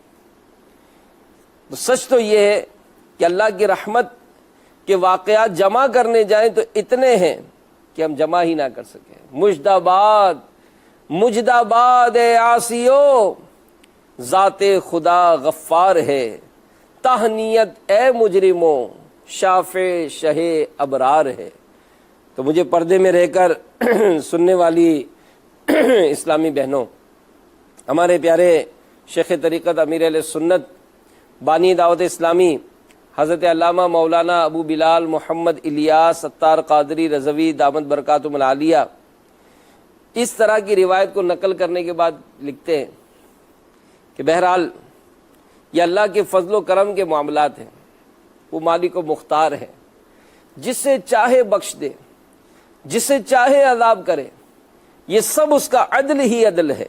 تو سچ تو یہ ہے کہ اللہ کی رحمت کے واقعات جمع کرنے جائیں تو اتنے ہیں کہ ہم جمع ہی نہ کر سکیں۔ مجدباد مجدباد اے عاصیو، ذات خدا غفار ہے، تہنیت اے مجرموں، شافع شہ ابرار ہے۔ تو مجھے پردے میں رہ کر سننے والی اسلامی بہنوں، ہمارے پیارے شیخ طریقت امیر اہل سنت بانی دعوت اسلامی حضرت علامہ مولانا ابو بلال محمد الیاس ستار قادری رضوی دامت برکاتہم العالیہ اس طرح کی روایت کو نقل کرنے کے بعد لکھتے ہیں کہ بہرحال یہ اللہ کے فضل و کرم کے معاملات ہیں، وہ مالک و مختار ہے، جسے چاہے بخش دے، جسے چاہے عذاب کرے، یہ سب اس کا عدل ہی عدل ہے۔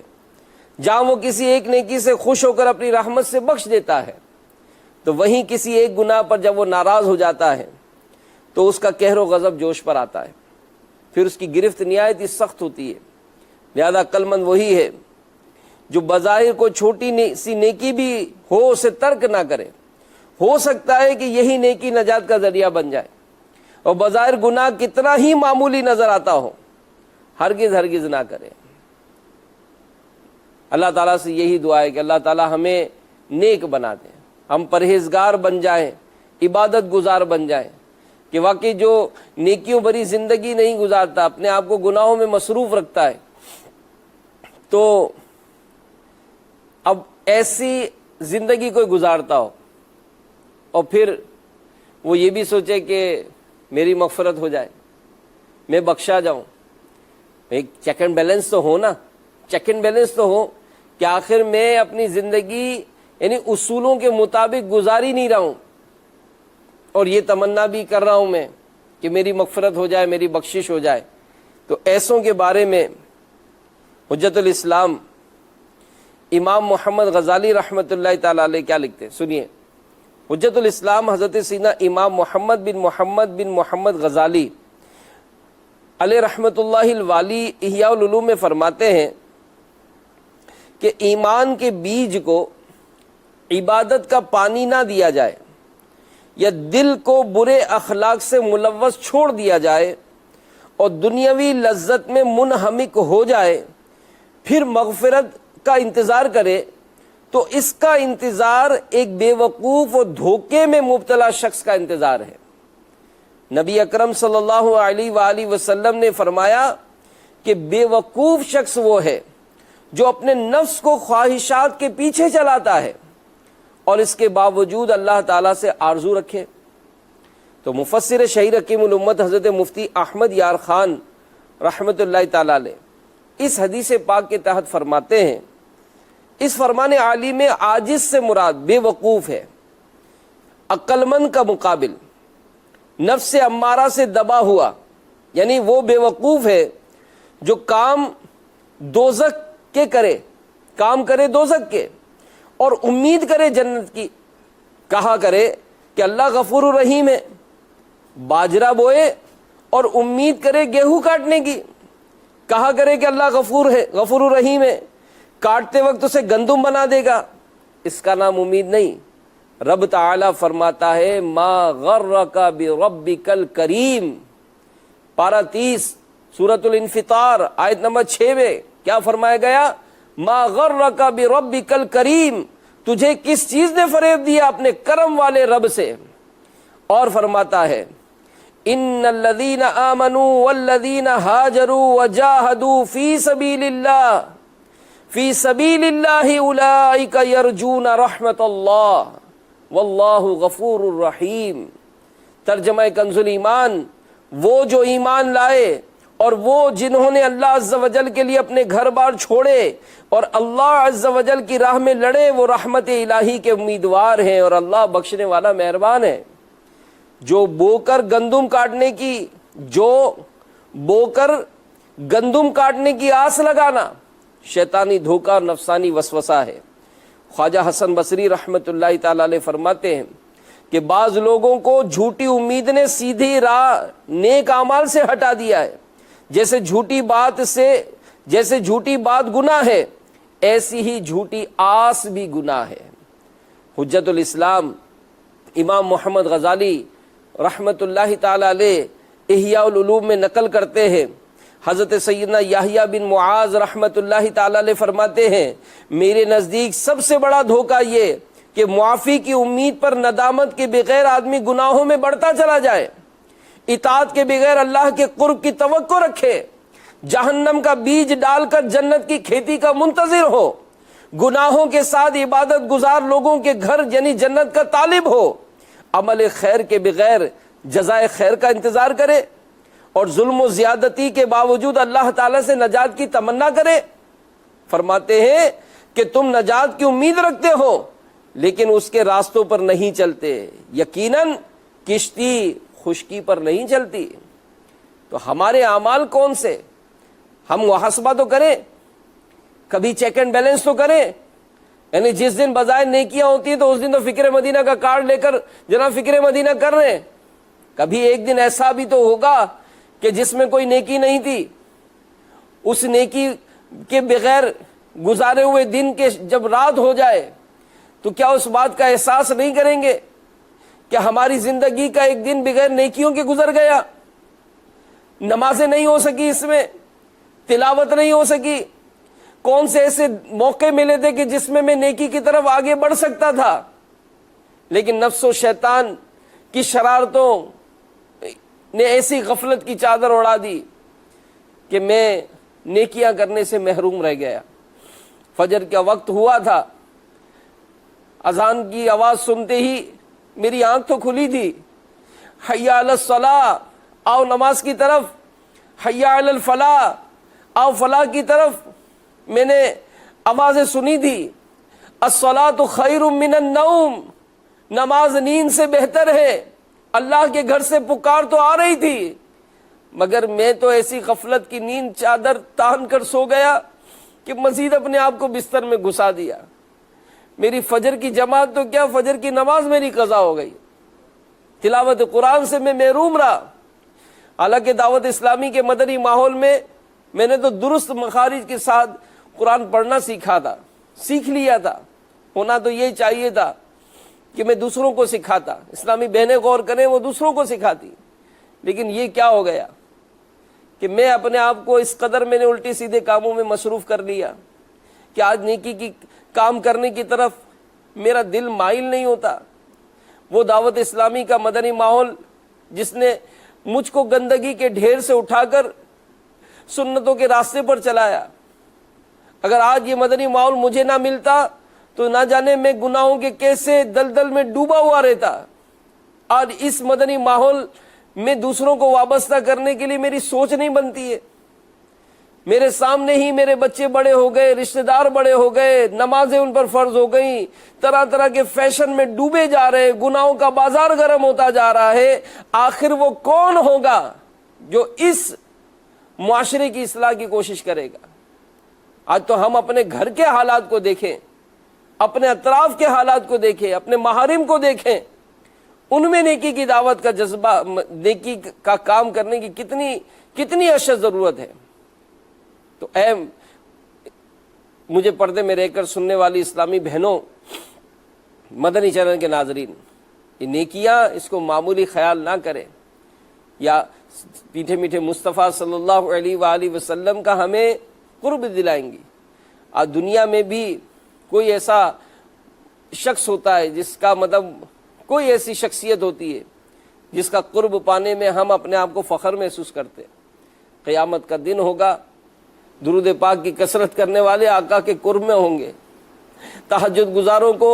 جہاں وہ کسی ایک نیکی سے خوش ہو کر اپنی رحمت سے بخش دیتا ہے، تو وہیں کسی ایک گناہ پر جب وہ ناراض ہو جاتا ہے تو اس کا قہر و غضب جوش پر آتا ہے، پھر اس کی گرفت نہایت ہی سخت ہوتی ہے۔ لہذا عقل مند وہی ہے جو بظاہر کو چھوٹی سی نیکی بھی ہو اسے ترک نہ کرے۔ ہو سکتا ہے کہ یہی نیکی نجات کا ذریعہ بن جائے، اور بظاہر گناہ کتنا ہی معمولی نظر آتا ہو، ہرگز ہرگز نہ کرے۔ اللہ تعالیٰ سے یہی دعا ہے کہ اللہ تعالیٰ ہمیں نیک بنا دے، ہم پرہیزگار بن جائیں، عبادت گزار بن جائیں، کہ واقعی جو نیکیوں بھری زندگی نہیں گزارتا، اپنے آپ کو گناہوں میں مصروف رکھتا ہے، تو اب ایسی زندگی کوئی گزارتا ہو اور پھر وہ یہ بھی سوچے کہ میری مغفرت ہو جائے، میں بخشا جاؤں۔ ایک چیک اینڈ بیلنس تو ہو نا، چیک اینڈ بیلنس تو ہو کہ آخر میں اپنی زندگی یعنی اصولوں کے مطابق گزار ہی نہیں رہا ہوں، اور یہ تمنا بھی کر رہا ہوں میں کہ میری مغفرت ہو جائے، میری بخشش ہو جائے۔ تو ایسوں کے بارے میں حجت الاسلام امام محمد غزالی رحمۃ اللہ تعالی علیہ کیا لکھتے ہیں، سنیے۔ حجت الاسلام حضرت سیدنا امام محمد بن محمد غزالی علیہ رحمۃ اللہ الوالی احیاء العلوم میں فرماتے ہیں کہ ایمان کے بیج کو عبادت کا پانی نہ دیا جائے، یا دل کو برے اخلاق سے ملوث چھوڑ دیا جائے اور دنیاوی لذت میں منہمک ہو جائے، پھر مغفرت کا انتظار کرے، تو اس کا انتظار ایک بے وقوف اور دھوکے میں مبتلا شخص کا انتظار ہے۔ نبی اکرم صلی اللہ علیہ وآلہ وسلم نے فرمایا کہ بے وقوف شخص وہ ہے جو اپنے نفس کو خواہشات کے پیچھے چلاتا ہے اور اس کے باوجود اللہ تعالیٰ سے آرزو رکھے۔ تو مفسر شہیر حکیم الامت حضرت مفتی احمد یار خان رحمۃ اللہ تعالیٰ علیہ اس حدیث پاک کے تحت فرماتے ہیں، اس فرمان عالی میں عاجز سے مراد بے وقوف ہے، عقل مند کا مقابل نفس امارہ سے دبا ہوا، یعنی وہ بے وقوف ہے جو کام دوزخ کے کرے، کام کرے دوزخ کے اور امید کرے جنت کی، کہا کرے کہ اللہ غفور الرحیم ہے، باجرہ بوئے اور امید کرے گیہوں کاٹنے کی، کہا کرے کہ اللہ غفور ہے، غفور الرحیم ہے، کاٹتے وقت اسے گندم بنا دے گا، اس کا نام امید نہیں۔ رب تعالی فرماتا ہے ما غرک بربک الکریم، پارہ 30 سورۃ الانفطار آیت نمبر 6 میں کیا فرمایا گیا؟ ما غرک بربک الکریم، تجھے کس چیز نے فریب دیا اپنے کرم والے رب سے؟ اور فرماتا ہے ان الذین آمنوا والذین ہاجروا وجاہدوا فی سبیل اللہ اولئک یرجون رحمت اللہ واللہ غفور الرحیم۔ ترجمہ کنز الایمان، وہ جو ایمان لائے اور وہ جنہوں نے اللہ عز و جل کے لیے اپنے گھر بار چھوڑے اور اللہ عز و جل کی راہ میں لڑے، وہ رحمت الہی کے امیدوار ہیں، اور اللہ بخشنے والا مہربان ہے۔ جو بو کر گندم کاٹنے کی آس لگانا شیطانی دھوکہ اور نفسانی وسوسہ ہے۔ خواجہ حسن بصری رحمت اللہ تعالی علیہ فرماتے ہیں کہ بعض لوگوں کو جھوٹی امید نے سیدھی راہ نیک اعمال سے ہٹا دیا ہے۔ جیسے جھوٹی بات گناہ ہے، ایسی ہی جھوٹی آس بھی گناہ ہے۔ حجت الاسلام امام محمد غزالی رحمت اللہ تعالی علیہ احیاء العلوم میں نقل کرتے ہیں، حضرت سیدنا یحییٰ بن معاذ رحمت اللہ تعالی علیہ فرماتے ہیں، میرے نزدیک سب سے بڑا دھوکہ یہ کہ معافی کی امید پر ندامت کے بغیر آدمی گناہوں میں بڑھتا چلا جائے، اطاعت کے بغیر اللہ کے قرب کی توقع رکھے، جہنم کا بیج ڈال کر جنت کی کھیتی کا منتظر ہو، گناہوں کے ساتھ عبادت گزار لوگوں کے گھر یعنی جنت کا طالب ہو، عمل خیر کے بغیر جزائے خیر کا انتظار کرے، اور ظلم و زیادتی کے باوجود اللہ تعالیٰ سے نجات کی تمنا کرے۔ فرماتے ہیں کہ تم نجات کی امید رکھتے ہو لیکن اس کے راستوں پر نہیں چلتے، یقیناً کشتی خشکی پر نہیں چلتی۔ تو ہمارے اعمال کون سے؟ ہم محاسبہ تو کریں، کبھی چیک اینڈ بیلنس تو کریں، یعنی جس دن بظاہر نیکیاں ہوتی ہیں تو اس دن تو فکر مدینہ کا کارڈ لے کر جناب فکر مدینہ کر رہے ہیں۔ کبھی ایک دن ایسا بھی تو ہوگا کہ جس میں کوئی نیکی نہیں تھی، اس نیکی کے بغیر گزارے ہوئے دن کے جب رات ہو جائے تو کیا اس بات کا احساس نہیں کریں گے کہ ہماری زندگی کا ایک دن بغیر نیکیوں کے گزر گیا؟ نمازیں نہیں ہو سکی، اس میں تلاوت نہیں ہو سکی، کون سے ایسے موقع ملے تھے کہ جس میں نیکی کی طرف آگے بڑھ سکتا تھا، لیکن نفس و شیطان کی شرارتوں نے ایسی غفلت کی چادر اڑا دی کہ میں نیکیاں کرنے سے محروم رہ گیا۔ فجر کا وقت ہوا تھا، اذان کی آواز سنتے ہی میری آنکھ تو کھلی تھی، حی علی الصلاۃ، آؤ نماز کی طرف، حی علی الفلاح، آؤ فلاح کی طرف، میں نے آوازیں سنی تھی، الصلاۃ خیر من النوم، نماز نیند سے بہتر ہے، اللہ کے گھر سے پکار تو آ رہی تھی، مگر میں تو ایسی غفلت کی نیند چادر تان کر سو گیا کہ مزید اپنے آپ کو بستر میں گھسا دیا۔ میری فجر کی جماعت تو کیا، فجر کی نماز میری قضا ہو گئی، تلاوت قرآن سے میں محروم رہا۔ حالانکہ دعوت اسلامی کے مدنی ماحول میں نے تو درست مخارج کے ساتھ قرآن پڑھنا سیکھ لیا تھا، ہونا تو یہی چاہیے تھا کہ میں دوسروں کو سکھاتا، اسلامی بہنیں غور کریں وہ دوسروں کو سکھاتی، لیکن یہ کیا ہو گیا کہ میں اپنے آپ کو اس قدر میں نے الٹی سیدھے کاموں میں مصروف کر لیا کہ آج نیکی کی کام کرنے کی طرف میرا دل مائل نہیں ہوتا۔ وہ دعوت اسلامی کا مدنی ماحول جس نے مجھ کو گندگی کے ڈھیر سے اٹھا کر سنتوں کے راستے پر چلایا، اگر آج یہ مدنی ماحول مجھے نہ ملتا تو نہ جانے میں گناہوں کے کیسے دلدل میں ڈوبا ہوا رہتا۔ آج اس مدنی ماحول میں دوسروں کو وابستہ کرنے کے لیے میری سوچ نہیں بنتی ہے، میرے سامنے ہی میرے بچے بڑے ہو گئے، رشتہ دار بڑے ہو گئے، نمازیں ان پر فرض ہو گئیں، طرح طرح کے فیشن میں ڈوبے جا رہے، گناہوں کا بازار گرم ہوتا جا رہا ہے۔ آخر وہ کون ہوگا جو اس معاشرے کی اصلاح کی کوشش کرے گا؟ آج تو ہم اپنے گھر کے حالات کو دیکھیں، اپنے اطراف کے حالات کو دیکھیں، اپنے محارم کو دیکھیں، ان میں نیکی کی دعوت کا جذبہ، نیکی کا کام کرنے کی کتنی اشد ضرورت ہے۔ تو اے مجھے پردے میں رہ کر سننے والی اسلامی بہنوں، مدنی چینل کے ناظرین، یہ نیکیاں اس کو معمولی خیال نہ کریں، یا میٹھے میٹھے مصطفیٰ صلی اللہ علیہ وآلہ وسلم کا ہمیں قرب دلائیں گی۔ آج دنیا میں بھی کوئی ایسا شخص ہوتا ہے جس کا کوئی ایسی شخصیت ہوتی ہے جس کا قرب پانے میں ہم اپنے آپ کو فخر محسوس کرتے۔ قیامت کا دن ہوگا، درود پاک کی کثرت کرنے والے آقا کے قرب میں ہوں گے، تہجد گزاروں کو،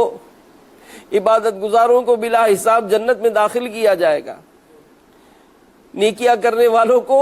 عبادت گزاروں کو بلا حساب جنت میں داخل کیا جائے گا، نیکیاں کرنے والوں کو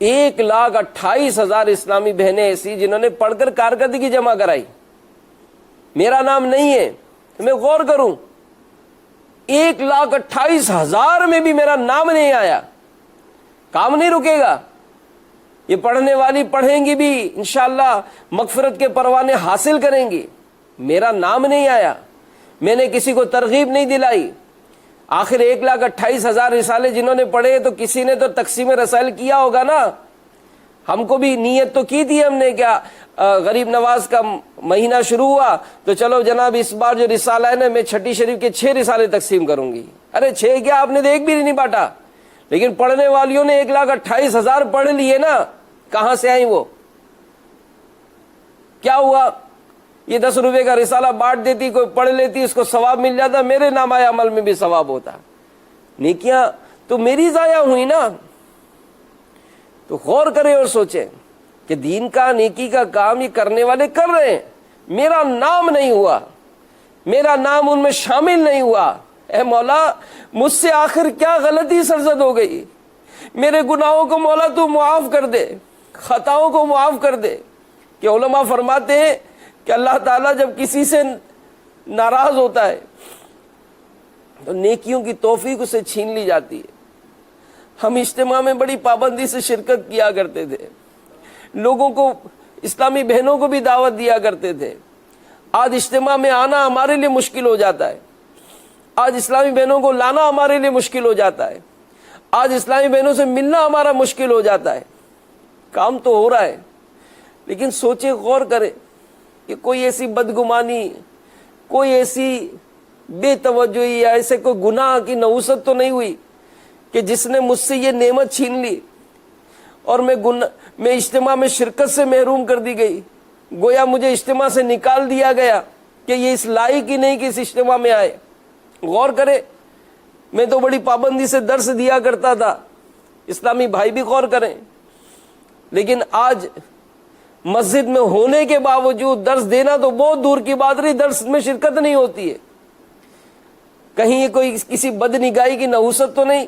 1,28,000 اسلامی بہنیں ایسی جنہوں نے پڑھ کر کارکردگی جمع کرائی، میرا نام نہیں ہے. میں غور کروں، 1,28,000 میں بھی میرا نام نہیں آیا. کام نہیں رکے گا. یہ پڑھنے والی پڑھیں گی بھی انشاءاللہ، مغفرت کے پروانے حاصل کریں گی. میرا نام نہیں آیا، میں نے کسی کو ترغیب نہیں دلائی. آخر 1,28,000 رسالے جنہوں نے پڑھے تو کسی نے تو تقسیم رسائل کیا ہوگا نا. ہم کو بھی نیت تو کی تھی ہم نے، کیا غریب نواز کا مہینہ شروع ہوا تو چلو جناب اس بار جو رسالہ ہے نا میں چھٹی شریف کے 6 رسالے تقسیم کروں گی. ارے 6 کیا، آپ نے تو ایک بھی نہیں بانٹا. لیکن پڑھنے والیوں نے 1,28,000 پڑھ لیے نا. کہاں سے آئیں وہ؟ کیا ہوا؟ یہ 10 روپے کا رسالہ بانٹ دیتی، کوئی پڑھ لیتی، اس کو ثواب مل جاتا، میرے نامہ عمل میں بھی ثواب ہوتا. نیکیاں تو میری ضائع ہوئی نا. تو غور کریں اور سوچیں کہ دین کا، نیکی کا کام یہ کرنے والے کر رہے ہیں، میرا نام نہیں ہوا، میرا نام ان میں شامل نہیں ہوا. اے مولا مجھ سے آخر کیا غلطی سرزد ہو گئی؟ میرے گناہوں کو مولا تو معاف کر دے، خطاؤں کو معاف کر دے. کہ علماء فرماتے ہیں کہ اللہ تعالیٰ جب کسی سے ناراض ہوتا ہے تو نیکیوں کی توفیق اسے چھین لی جاتی ہے. ہم اجتماع میں بڑی پابندی سے شرکت کیا کرتے تھے، لوگوں کو، اسلامی بہنوں کو بھی دعوت دیا کرتے تھے. آج اجتماع میں آنا ہمارے لیے مشکل ہو جاتا ہے. آج اسلامی بہنوں کو لانا ہمارے لیے مشکل ہو جاتا ہے. آج اسلامی بہنوں سے ملنا ہمارا مشکل ہو جاتا ہے. کام تو ہو رہا ہے، لیکن سوچے، غور کرے کہ کوئی ایسی بدگمانی، کوئی ایسی بے توجہی یا ایسے کوئی گناہ کی نحوست تو نہیں ہوئی کہ جس نے مجھ سے یہ نعمت چھین لی اور میں اجتماع میں شرکت سے محروم کر دی گئی. گویا مجھے اجتماع سے نکال دیا گیا کہ یہ اس لائق ہی نہیں کہ اس اجتماع میں آئے. غور کرے، میں تو بڑی پابندی سے درس دیا کرتا تھا. اسلامی بھائی بھی غور کریں. لیکن آج مسجد میں ہونے کے باوجود درس دینا تو بہت دور کی بات رہی، درس میں شرکت نہیں ہوتی ہے. کہیں یہ کوئی کسی بدنگاہی کی نحوست تو نہیں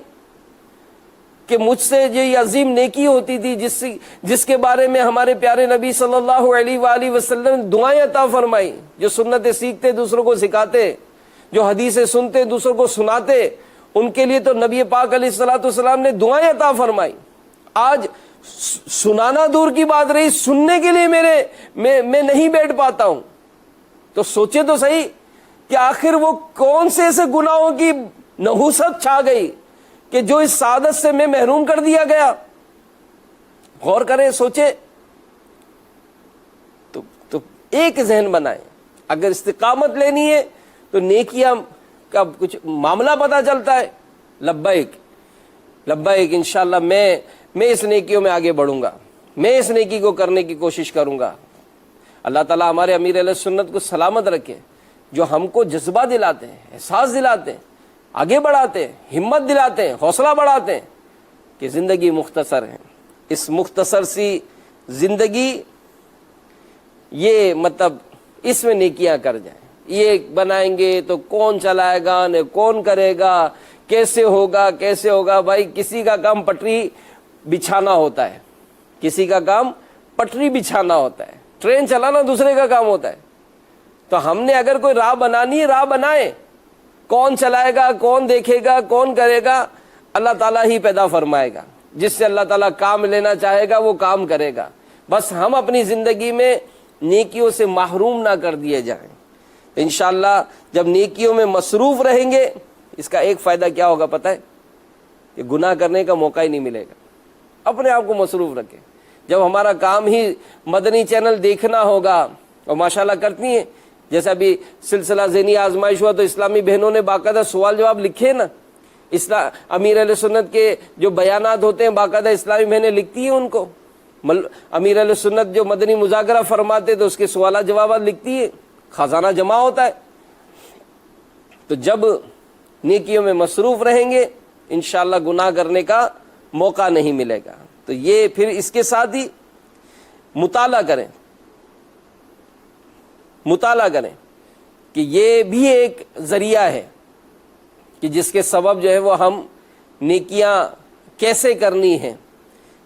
کہ مجھ سے جو یہ عظیم نیکی ہوتی تھی جس کے بارے میں ہمارے پیارے نبی صلی اللہ علیہ وآلہ وسلم نے دعائیں عطا فرمائی، جو سنتیں سیکھتے دوسروں کو سکھاتے، جو حدیثیں سنتے دوسروں کو سناتے، ان کے لیے تو نبی پاک علیہ الصلوۃ والسلام نے دعائیں عطا فرمائی. آج سنانا دور کی بات رہی، سننے کے لیے میں نہیں بیٹھ پاتا ہوں. تو سوچے تو صحیح کہ آخر وہ کون سے ایسے گناہوں کی نحوست چھا گئی کہ جو اس سعادت سے میں محروم کر دیا گیا. غور کریں، سوچے. تو ایک ذہن بنائیں. اگر استقامت لینی ہے تو نیکیاں کا کچھ معاملہ پتہ چلتا ہے. لبیک لبیک، انشاءاللہ میں اس نیکیوں میں آگے بڑھوں گا، میں اس نیکی کو کرنے کی کوشش کروں گا. اللہ تعالیٰ ہمارے امیر اہل سنت کو سلامت رکھے، جو ہم کو جذبہ دلاتے ہیں، احساس دلاتے ہیں، آگے بڑھاتے ہیں، ہمت دلاتے ہیں، حوصلہ بڑھاتے ہیں کہ زندگی مختصر ہے. اس مختصر سی زندگی، یہ مطلب اس میں نیکیاں کر جائیں. یہ بنائیں گے تو کون چلائے گا، نہ کون کرے گا، کیسے ہوگا. بھائی کسی کا کام پٹری بچھانا ہوتا ہے، کسی کا کام پٹری بچھانا ہوتا ہے، ٹرین چلانا دوسرے کا کام ہوتا ہے. تو ہم نے اگر کوئی راہ بنانی ہے، راہ بنائیں. کون چلائے گا، کون دیکھے گا، کون کرے گا؟ اللہ تعالیٰ ہی پیدا فرمائے گا. جس سے اللہ تعالیٰ کام لینا چاہے گا وہ کام کرے گا. بس ہم اپنی زندگی میں نیکیوں سے محروم نہ کر دیے جائیں. انشاءاللہ جب نیکیوں میں مصروف رہیں گے، اس کا ایک فائدہ کیا ہوگا پتہ ہے؟ کہ گناہ کرنے کا موقع ہی نہیں ملے گا. اپنے آپ کو مصروف رکھیں. جب ہمارا کام ہی مدنی چینل دیکھنا ہوگا، اور ماشاءاللہ کرتی ہیں، جیسا ابھی سلسلہ ذہنی آزمائش ہوا تو اسلامی بہنوں نے باقاعدہ سوال جواب لکھے نا. امیر اہل سنت کے جو بیانات ہوتے ہیں باقاعدہ اسلامی بہنیں لکھتی ہیں ان کو. امیر اہل سنت جو مدنی مذاکرہ فرماتے تو اس کے سوالات جوابات لکھتی ہے. خزانہ جمع ہوتا ہے. تو جب نیکیوں میں مصروف رہیں گے انشاءاللہ گناہ کرنے کا موقع نہیں ملے گا. تو یہ پھر اس کے ساتھ ہی مطالعہ کریں کہ یہ بھی ایک ذریعہ ہے کہ جس کے سبب جو ہے وہ ہم نیکیاں کیسے کرنی ہیں،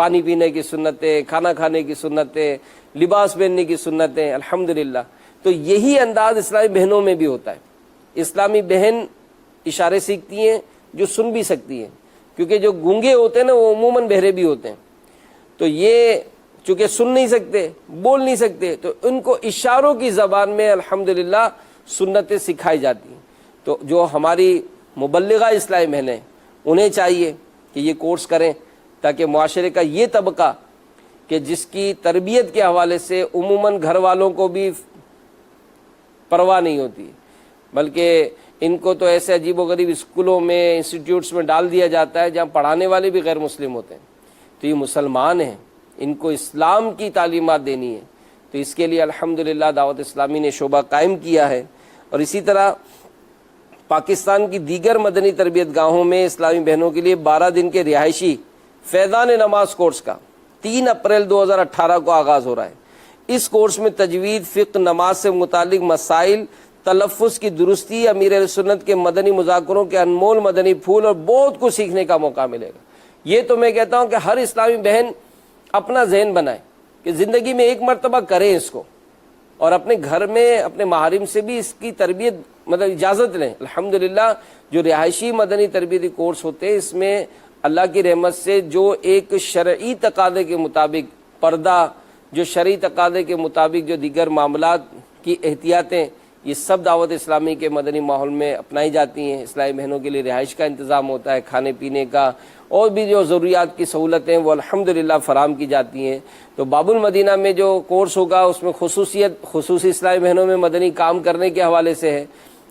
پانی پینے کی سنتیں، کھانا کھانے کی سنتیں، لباس پہننے کی سنتیں، الحمدللہ۔ تو یہی انداز اسلامی بہنوں میں بھی ہوتا ہے۔ اسلامی بہن اشارے سیکھتی ہیں جو سن بھی سکتی ہیں، کیونکہ جو گونگے ہوتے ہیں نا وہ عموماً بہرے بھی ہوتے ہیں، تو یہ چونکہ سن نہیں سکتے، بول نہیں سکتے، تو ان کو اشاروں کی زبان میں الحمدللہ سنتیں سکھائی جاتی ہیں۔ تو جو ہماری مبلغہ اسلامی بہنیں انہیں چاہیے کہ یہ کورس کریں، تاکہ معاشرے کا یہ طبقہ کہ جس کی تربیت کے حوالے سے عموماً گھر والوں کو بھی پرواہ نہیں ہوتی، بلکہ ان کو تو ایسے عجیب و غریب اسکولوں میں، انسٹیٹیوٹس میں ڈال دیا جاتا ہے جہاں پڑھانے والے بھی غیر مسلم ہوتے ہیں، تو یہ مسلمان ہیں، ان کو اسلام کی تعلیمات دینی ہے۔ تو اس کے لیے الحمدللہ دعوت اسلامی نے شعبہ قائم کیا ہے، اور اسی طرح پاکستان کی دیگر مدنی تربیت گاہوں میں اسلامی بہنوں کے لیے 12 دن کے رہائشی فیضان نماز کورس کا 3 اپریل 2018 کو آغاز ہو رہا ہے۔ اس کورس میں تجوید، فقہ، نماز سے متعلق مسائل، تلفظ کی درستی، امیر اہل سنت کے مدنی مذاکروں کے انمول مدنی پھول اور بہت کچھ سیکھنے کا موقع ملے گا۔ یہ تو میں کہتا ہوں کہ ہر اسلامی بہن اپنا ذہن بنائے کہ زندگی میں ایک مرتبہ کریں اس کو، اور اپنے گھر میں اپنے محارم سے بھی اس کی تربیت اجازت لیں۔ الحمدللہ جو رہائشی مدنی تربیتی کورس ہوتے ہیں، اس میں اللہ کی رحمت سے جو ایک شرعی تقاضے کے مطابق پردہ، جو شرعی تقاضے کے مطابق جو دیگر معاملات کی احتیاطیں، یہ سب دعوت اسلامی کے مدنی ماحول میں اپنائی جاتی ہیں۔ اسلامی بہنوں کے لیے رہائش کا انتظام ہوتا ہے، کھانے پینے کا اور بھی جو ضروریات کی سہولتیں وہ الحمدللہ فراہم کی جاتی ہیں۔ تو باب المدینہ میں جو کورس ہوگا اس میں خصوصی اسلامی بہنوں میں مدنی کام کرنے کے حوالے سے ہے،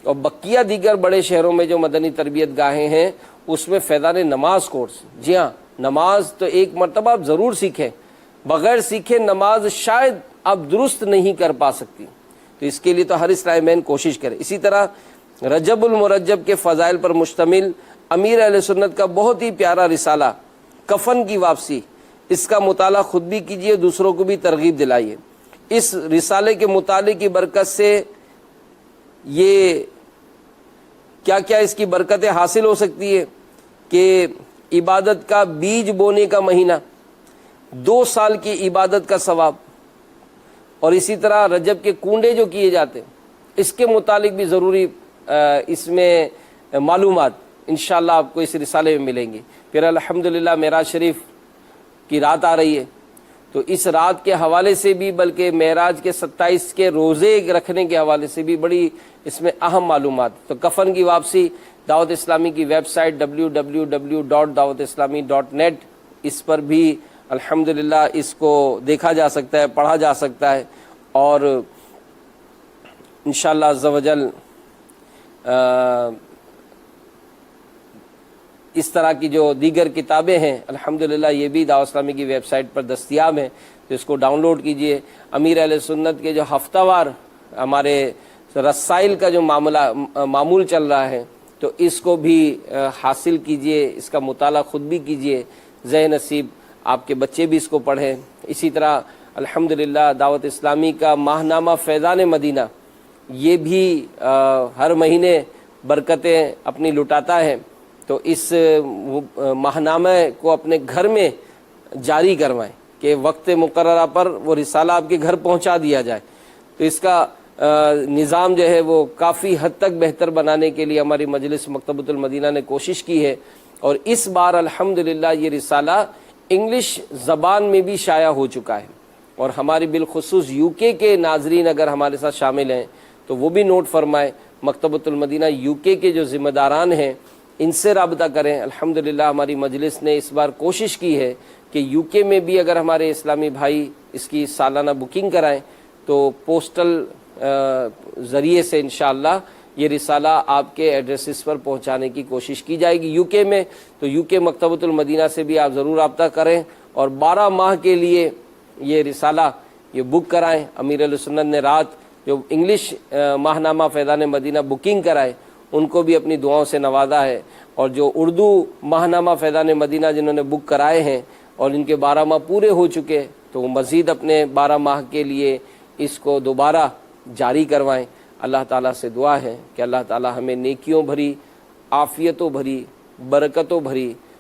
اور بقیہ دیگر بڑے شہروں میں جو مدنی تربیت گاہیں ہیں اس میں فیضان نماز کورس۔ جی ہاں، نماز تو ایک مرتبہ آپ ضرور سیکھیں، بغیر سیکھے نماز شاید آپ درست نہیں کر پا سکتی، تو اس کے لیے تو ہر اسلامی بہن کوشش کرے۔ اسی طرح رجب المرجب کے فضائل پر مشتمل امیر اہل سنت کا بہت ہی پیارا رسالہ کفن کی واپسی، اس کا مطالعہ خود بھی کیجیے، دوسروں کو بھی ترغیب دلائیے۔ اس رسالے کے مطالعے کی برکت سے یہ کیا کیا اس کی برکتیں حاصل ہو سکتی ہے کہ عبادت کا بیج بونے کا مہینہ، 2 سال کی عبادت کا ثواب، اور اسی طرح رجب کے کنڈے جو کیے جاتے ہیں اس کے متعلق بھی ضروری اس میں معلومات انشاءاللہ آپ کو اس رسالے میں ملیں گی۔ پھر الحمدللہ معراج شریف کی رات آ رہی ہے، تو اس رات کے حوالے سے بھی، بلکہ معراج کے 27 کے روزے رکھنے کے حوالے سے بھی بڑی اس میں اہم معلومات۔ تو کفن کی واپسی دعوت اسلامی کی ویب سائٹ www.dawatislami.net، اس پر بھی الحمدللہ اس کو دیکھا جا سکتا ہے، پڑھا جا سکتا ہے، اور انشاءاللہ عز و جل اس طرح کی جو دیگر کتابیں ہیں الحمدللہ یہ بھی دعوت اسلامی کی ویب سائٹ پر دستیاب ہیں، تو اس کو ڈاؤن لوڈ کیجئے۔ امیر اہل سنت کے جو ہفتہ وار ہمارے رسائل کا جو معمول چل رہا ہے، تو اس کو بھی حاصل کیجئے، اس کا مطالعہ خود بھی کیجئے، ذہن نصیب آپ کے بچے بھی اس کو پڑھیں۔ اسی طرح الحمدللہ دعوت اسلامی کا ماہنامہ فیضان مدینہ، یہ بھی ہر مہینے برکتیں اپنی لٹاتا ہے، تو اس ماہنامہ کو اپنے گھر میں جاری کروائیں کہ وقت مقررہ پر وہ رسالہ آپ کے گھر پہنچا دیا جائے۔ تو اس کا نظام جو ہے وہ کافی حد تک بہتر بنانے کے لیے ہماری مجلس مکتبۃ المدینہ نے کوشش کی ہے، اور اس بار الحمدللہ یہ رسالہ انگلش زبان میں بھی شائع ہو چکا ہے، اور ہماری بالخصوص یو کے کے ناظرین اگر ہمارے ساتھ شامل ہیں تو وہ بھی نوٹ فرمائیں، مکتبۃ المدینہ یو کے جو ذمہ داران ہیں ان سے رابطہ کریں۔ الحمدللہ ہماری مجلس نے اس بار کوشش کی ہے کہ یو کے میں بھی اگر ہمارے اسلامی بھائی اس کی سالانہ بکنگ کرائیں تو پوسٹل ذریعے سے انشاءاللہ یہ رسالہ آپ کے ایڈریسز پر پہنچانے کی کوشش کی جائے گی یو کے میں۔ تو یو کے مکتبۃ المدینہ سے بھی آپ ضرور رابطہ کریں، اور 12 ماہ کے لیے یہ رسالہ یہ بک کرائیں۔ امیر اہل سنت نے رات جو انگلش ماہنامہ فیضان مدینہ بکنگ کرائے ان کو بھی اپنی دعاؤں سے نوازا ہے، اور جو اردو ماہنامہ فیضان مدینہ جنہوں نے بک کرائے ہیں اور ان کے 12 ماہ پورے ہو چکے، تو وہ مزید اپنے 12 ماہ کے لیے اس کو دوبارہ جاری کروائیں۔ اللہ تعالیٰ سے دعا ہے کہ اللہ تعالیٰ ہمیں نیکیوں بھری، عافیتوں بھری، برکتوں بھری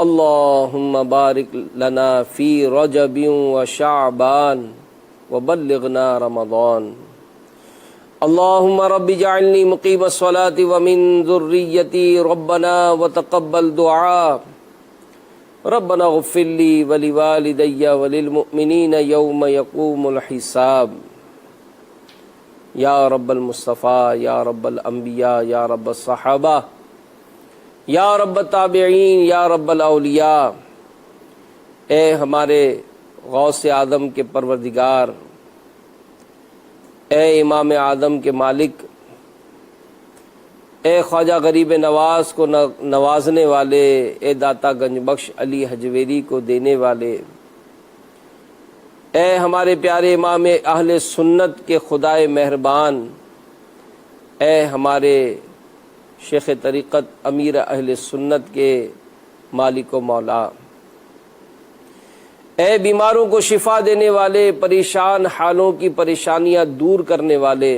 اللہم بارک لنا فی رجب و شعبان وبلغنا رمضان اللہم رب اجعلنی مقیم الصلاة ومن ذریتی ربنا وتقبل دعا ربنا اغفر لی ولوالدی وللمؤمنین یوم یقوم الحساب یا رب المصطفیٰ یا رب الانبیاء یا رب الصحابہ یا رب التابعین یا رب الاولیاء، اے ہمارے غوث اعظم کے پروردگار، اے امام اعظم کے مالک، اے خواجہ غریب نواز کو نوازنے والے، اے داتا گنج بخش علی حجویری کو دینے والے، اے ہمارے پیارے امام اہل سنت کے خدائے مہربان، اے ہمارے شیخ طریقت امیر اہل سنت کے مالک و مولا، اے بیماروں کو شفا دینے والے، پریشان حالوں کی پریشانیاں دور کرنے والے،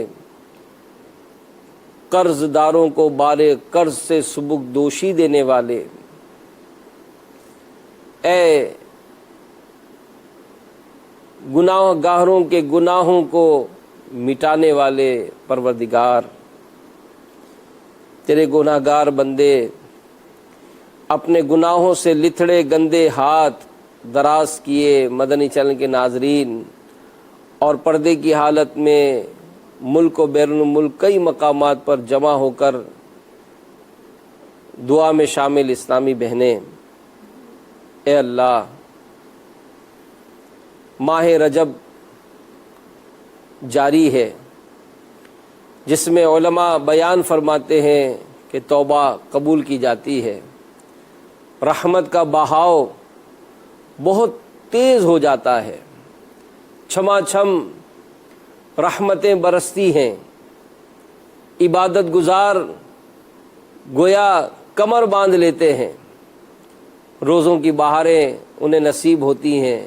قرض داروں کو بارے قرض سے سبکدوشی دینے والے، اے گناہ گاروں کے گناہوں کو مٹانے والے پروردگار، تیرے گناہ گار بندے اپنے گناہوں سے لتھڑے گندے ہاتھ دراز کیے مدنی چینل کے ناظرین اور پردے کی حالت میں ملک و بیرون ملک کئی مقامات پر جمع ہو کر دعا میں شامل اسلامی بہنیں، اے اللہ ماہ رجب جاری ہے جس میں علماء بیان فرماتے ہیں کہ توبہ قبول کی جاتی ہے، رحمت کا بہاؤ بہت تیز ہو جاتا ہے، چھما چھم رحمتیں برستی ہیں، عبادت گزار گویا کمر باندھ لیتے ہیں، روزوں کی بہاریں انہیں نصیب ہوتی ہیں،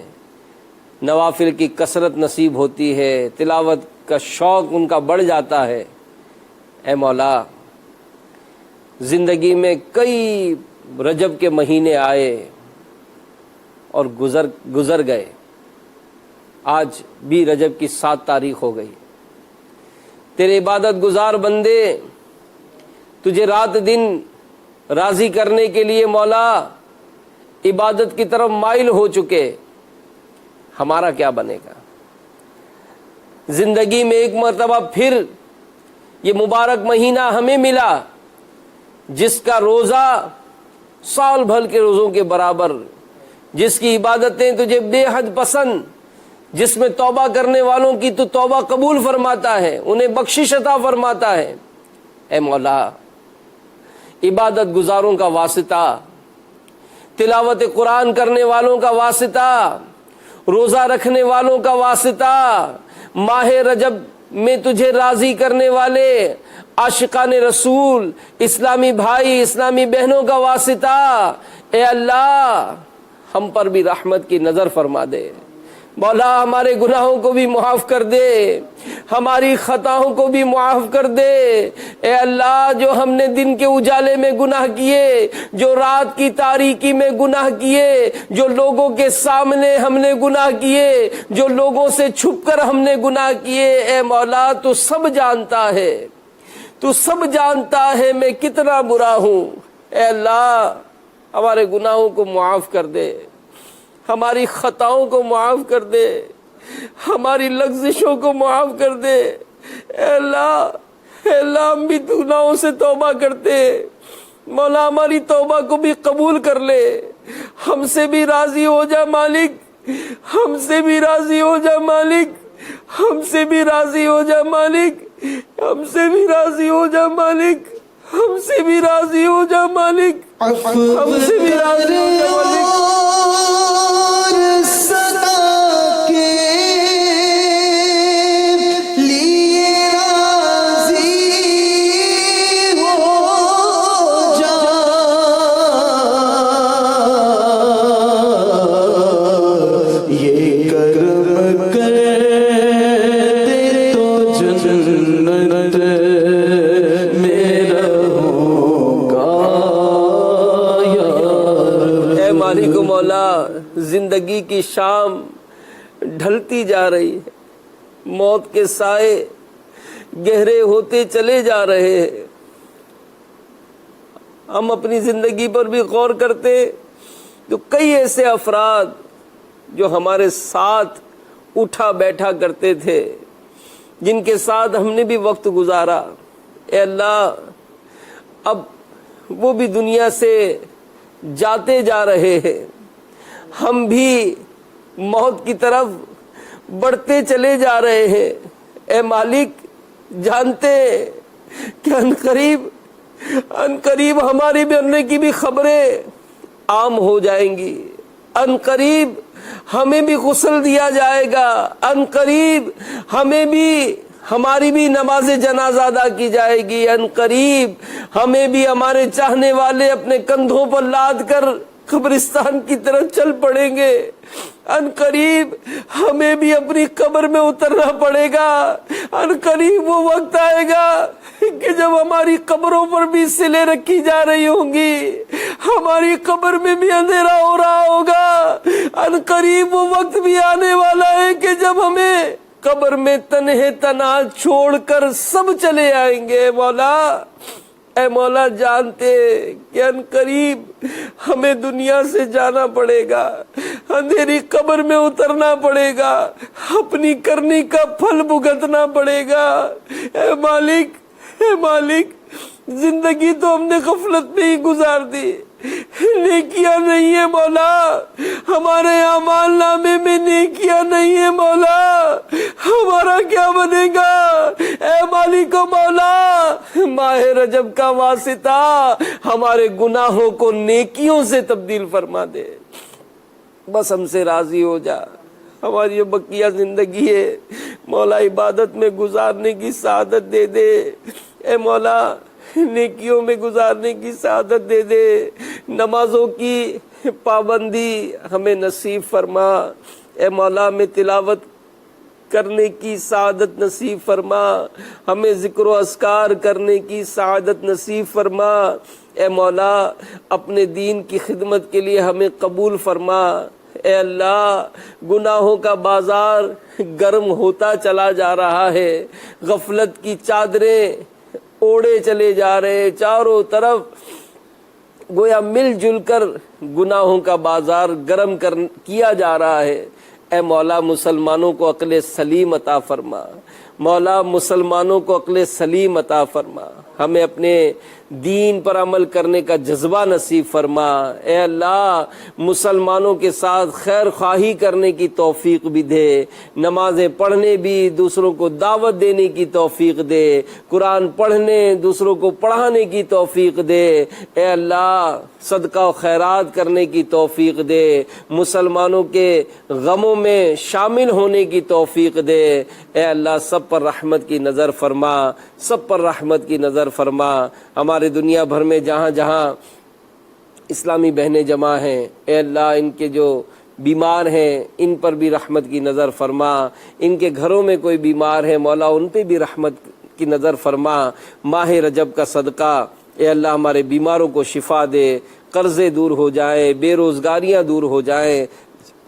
نوافل کی کثرت نصیب ہوتی ہے، تلاوت کا شوق ان کا بڑھ جاتا ہے۔ اے مولا، زندگی میں کئی رجب کے مہینے آئے اور گزر گئے، آج بھی رجب کی 7 تاریخ ہو گئی۔ تیرے عبادت گزار بندے تجھے رات دن راضی کرنے کے لیے مولا عبادت کی طرف مائل ہو چکے، ہمارا کیا بنے گا؟ زندگی میں ایک مرتبہ پھر یہ مبارک مہینہ ہمیں ملا جس کا روزہ سال بھر کے روزوں کے برابر، جس کی عبادتیں تجھے بے حد پسند، جس میں توبہ کرنے والوں کی تو توبہ قبول فرماتا ہے، انہیں بخشش عطا فرماتا ہے۔ اے مولا، عبادت گزاروں کا واسطہ، تلاوت قرآن کرنے والوں کا واسطہ، روزہ رکھنے والوں کا واسطہ، ماہ رجب میں تجھے راضی کرنے والے عاشقان رسول، اسلامی بھائی، اسلامی بہنوں کا واسطہ، اے اللہ ہم پر بھی رحمت کی نظر فرما دے۔ مولا ہمارے گناہوں کو بھی معاف کر دے، ہماری خطاؤں کو بھی معاف کر دے۔ اے اللہ، جو ہم نے دن کے اجالے میں گناہ کیے، جو رات کی تاریکی میں گناہ کیے، جو لوگوں کے سامنے ہم نے گناہ کیے، جو لوگوں سے چھپ کر ہم نے گناہ کیے، اے مولا تو سب جانتا ہے، تو سب جانتا ہے میں کتنا برا ہوں۔ اے اللہ ہمارے گناہوں کو معاف کر دے، ہماری خطاؤں کو معاف کر دے، ہماری لغزشوں کو معاف کر دے۔ اے اللہ ہم بھی گناہوں سے توبہ کرتے، مولا ہماری توبہ کو بھی قبول کر لے، ہم سے بھی راضی ہو جا مالک، ہم سے بھی راضی ہو جا مالک، ہم سے بھی راضی ہو جا مالک، ہم سے بھی راضی ہو جا مالک، ہم سے بھی راضی ہو جا مالک، ہم سے بھی راضی ہو جا مالک۔ زندگی کی شام ڈھلتی جا رہی ہے، موت کے سائے گہرے ہوتے چلے جا رہے ہیں۔ ہم اپنی زندگی پر بھی غور کرتے تو کئی ایسے افراد جو ہمارے ساتھ اٹھا بیٹھا کرتے تھے، جن کے ساتھ ہم نے بھی وقت گزارا، اے اللہ اب وہ بھی دنیا سے جاتے جا رہے ہیں، ہم بھی موت کی طرف بڑھتے چلے جا رہے ہیں۔ اے مالک جانتے کہ ان قریب ہماری مرنے کی بھی خبریں عام ہو جائیں گی، ان قریب ہمیں بھی غسل دیا جائے گا، ان قریب ہماری بھی نماز جنازہ ادا کی جائے گی، ان قریب ہمیں بھی ہمارے چاہنے والے اپنے کندھوں پر لاد کر قبرستان کی طرف چل پڑیں گے، ان قریب ہمیں بھی اپنی قبر میں اترنا پڑے گا، ان قریب وہ وقت آئے گا کہ جب ہماری قبروں پر بھی سلیں رکھی جا رہی ہوں گی، ہماری قبر میں بھی اندھیرا ہو رہا ہوگا، ان قریب وہ وقت بھی آنے والا ہے کہ جب ہمیں قبر میں تنہے تنہا چھوڑ کر سب چلے آئیں گے۔ اے مولا جانتے کہ ان قریب ہمیں دنیا سے جانا پڑے گا، اندھیری قبر میں اترنا پڑے گا، اپنی کرنی کا پھل بھگتنا پڑے گا۔ اے مالک زندگی تو ہم نے غفلت میں ہی گزار دی، نیکیاں نہیں ہے مولا، ہمارے اعمال نامے میں نیکیاں نہیں ہے مولا، ہمارا کیا بنے گا؟ اے مالک و مولا ماہ رجب کا واسطہ ہمارے گناہوں کو نیکیوں سے تبدیل فرما دے، بس ہم سے راضی ہو جا۔ ہماری جو بقیہ زندگی ہے مولا عبادت میں گزارنے کی سعادت دے دے، اے مولا نیکیوں میں گزارنے کی سعادت دے دے، نمازوں کی پابندی ہمیں نصیب فرما، اے مولا ہمیں تلاوت کرنے کی سعادت نصیب فرما، ہمیں ذکر و اذکار کرنے کی سعادت نصیب فرما، اے مولا اپنے دین کی خدمت کے لیے ہمیں قبول فرما۔ اے اللہ گناہوں کا بازار گرم ہوتا چلا جا رہا ہے، غفلت کی چادریں اوڑے چلے جا رہے، چاروں طرف گویا مل جل کر گناہوں کا بازار گرم کیا جا رہا ہے۔ اے مولا مسلمانوں کو عقل سلیم عطا فرما، مولا مسلمانوں کو عقل سلیم عطا فرما، ہمیں اپنے دین پر عمل کرنے کا جذبہ نصیب فرما۔ اے اللہ مسلمانوں کے ساتھ خیر خواہی کرنے کی توفیق بھی دے، نمازیں پڑھنے بھی، دوسروں کو دعوت دینے کی توفیق دے، قرآن پڑھنے دوسروں کو پڑھانے کی توفیق دے۔ اے اللہ صدقہ و خیرات کرنے کی توفیق دے، مسلمانوں کے غموں میں شامل ہونے کی توفیق دے۔ اے اللہ سب پر رحمت کی نظر فرما، سب پر رحمت کی نظر فرما۔ ہمارے دنیا بھر میں جہاں جہاں اسلامی بہنیں جمع ہیں، اے اللہ ان کے جو بیمار ہیں ان پر بھی رحمت کی نظر فرما، ان کے گھروں میں کوئی بیمار ہے مولا ان پہ بھی رحمت کی نظر فرما۔ ماہ رجب کا صدقہ اے اللہ ہمارے بیماروں کو شفا دے، قرضے دور ہو جائیں، بے روزگاریاں دور ہو جائیں،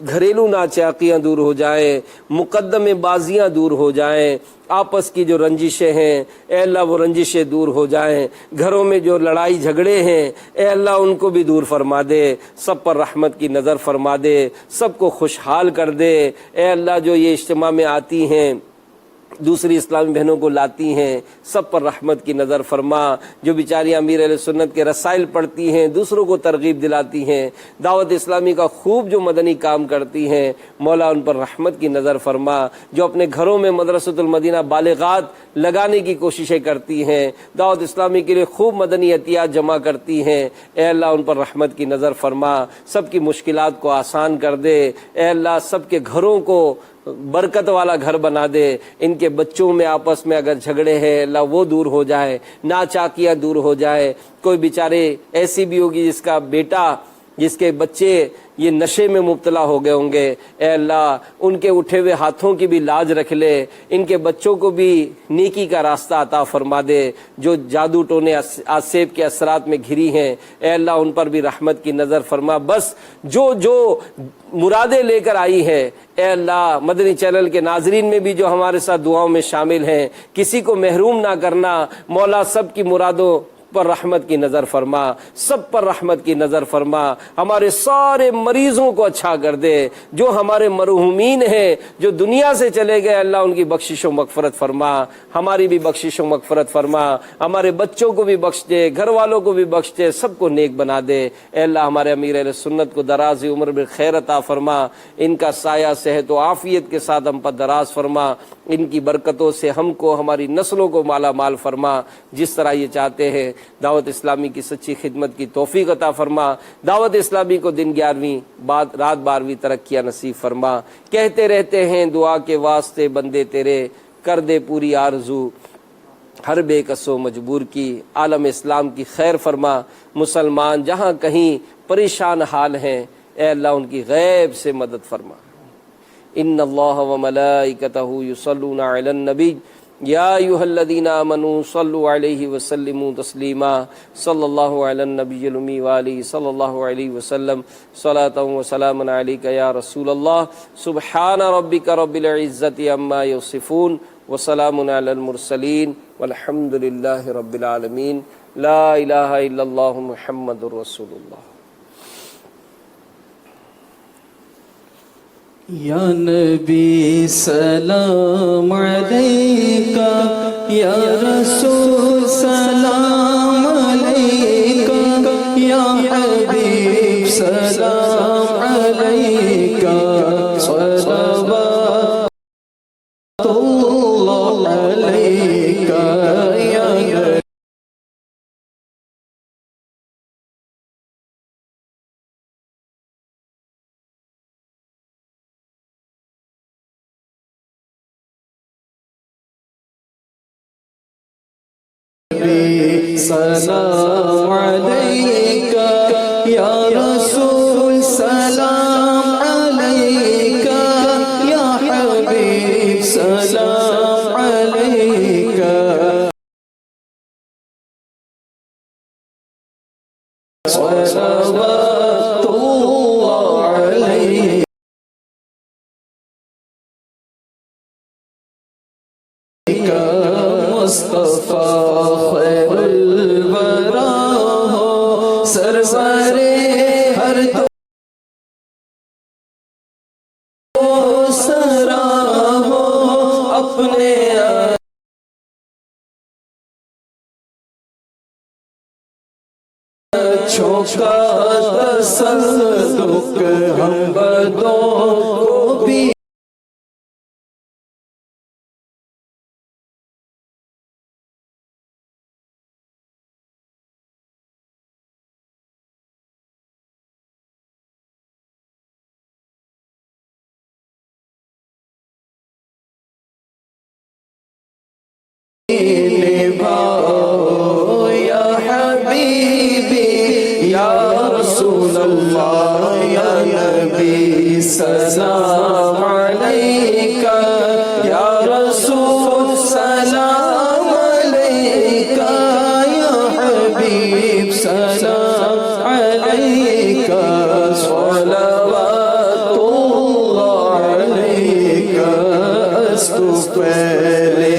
گھریلو ناچاقیاں دور ہو جائیں، مقدمے بازیاں دور ہو جائیں، آپس کی جو رنجشیں ہیں اے اللہ وہ رنجشیں دور ہو جائیں، گھروں میں جو لڑائی جھگڑے ہیں اے اللہ ان کو بھی دور فرما دے، سب پر رحمت کی نظر فرما دے، سب کو خوشحال کر دے۔ اے اللہ جو یہ اجتماع میں آتی ہیں دوسری اسلامی بہنوں کو لاتی ہیں، سب پر رحمت کی نظر فرما۔ جو بیچاری امیر اہل سنت کے رسائل پڑھتی ہیں، دوسروں کو ترغیب دلاتی ہیں، دعوت اسلامی کا خوب جو مدنی کام کرتی ہیں مولا ان پر رحمت کی نظر فرما۔ جو اپنے گھروں میں مدرسۃ المدینہ بالغات لگانے کی کوششیں کرتی ہیں، دعوت اسلامی کے لیے خوب مدنی عطیات جمع کرتی ہیں، اے اللہ ان پر رحمت کی نظر فرما، سب کی مشکلات کو آسان کر دے۔ اے اللہ سب کے گھروں کو برکت والا گھر بنا دے، ان کے بچوں میں آپس میں اگر جھگڑے ہیں اللہ وہ دور ہو جائے، ناچاکیاں دور ہو جائے۔ کوئی بیچارے ایسی بھی ہوگی جس کا بیٹا جس کے بچے یہ نشے میں مبتلا ہو گئے ہوں گے، اے اللہ ان کے اٹھے ہوئے ہاتھوں کی بھی لاج رکھ لے، ان کے بچوں کو بھی نیکی کا راستہ عطا فرما دے، جو جادو ٹونے آسیب کے اثرات میں گھری ہیں اے اللہ ان پر بھی رحمت کی نظر فرما۔ بس جو مرادیں لے کر آئی ہیں اے اللہ مدنی چینل کے ناظرین میں بھی جو ہمارے ساتھ دعاؤں میں شامل ہیں، کسی کو محروم نہ کرنا مولا، سب کی مرادوں پر رحمت کی نظر فرما، سب پر رحمت کی نظر فرما، ہمارے سارے مریضوں کو اچھا کر دے، جو ہمارے مرحومین ہیں جو دنیا سے چلے گئے اللہ ان کی بخشش و مغفرت فرما، ہماری بھی بخشش و مغفرت فرما، ہمارے بچوں کو بھی بخش دے، گھر والوں کو بھی بخش دے، سب کو نیک بنا دے اے اللہ۔ ہمارے امیر اہل سنت کو دراز عمر بالخیر عطا فرما، ان کا سایہ صحت و عافیت کے ساتھ ہم پر دراز فرما، ان کی برکتوں سے ہم کو ہماری نسلوں کو مالا مال فرما، جس طرح یہ چاہتے ہیں دعوت اسلامی کی سچی خدمت کی توفیق عطا فرما، دعوت اسلامی کو دن 11ویں رات 12ویں ترقیاں نصیب فرما۔ کہتے رہتے ہیں دعا کے واسطے بندے تیرے، کر دے پوری آرزو ہر بے کس و مجبور کی، عالم اسلام کی خیر فرما، مسلمان جہاں کہیں پریشان حال ہیں اے اللہ ان کی غیب سے مدد فرما۔ ان اللہ و ملائکتہ یصلون علی النبی یا ایھا الذین آمنوا صلوا علیہ وسلموا تسلیما، صلی اللہ علی النبی الامی وآلہ صلی اللہ علیہ وسلم، صلاۃ و سلام علیک یا رسول اللہ، سبحان ربک رب العزۃ عما یصفون وسلام علی المرسلین والحمد للہ رب العالمین، لا الہ الا اللہ محمد رسول اللہ۔ یا نبی سلام علیکہ، یا رسول سلام علیکہ، یا حبیب سلام علیکہ، صلوات اللہ علیکہ، یا سلام علیکہ، یا رسول سلام علیکہ، یا حبیب سلام علیکہ، صلوات اللہ علیکہ، مصطفیٰ خیر الورا ہو، سرور ہر دو سرا ہو، اپنے اچھوں کا تصدق ہم بدوں کو بھی نبھاؤ، یا حبیبی یا رسول اللہ، یا نبی سلام علیکہ، یا رسول سلام علیکہ، یا حبیب سلام علیکہ، صلوات اللہ علیکہ، استو پہلے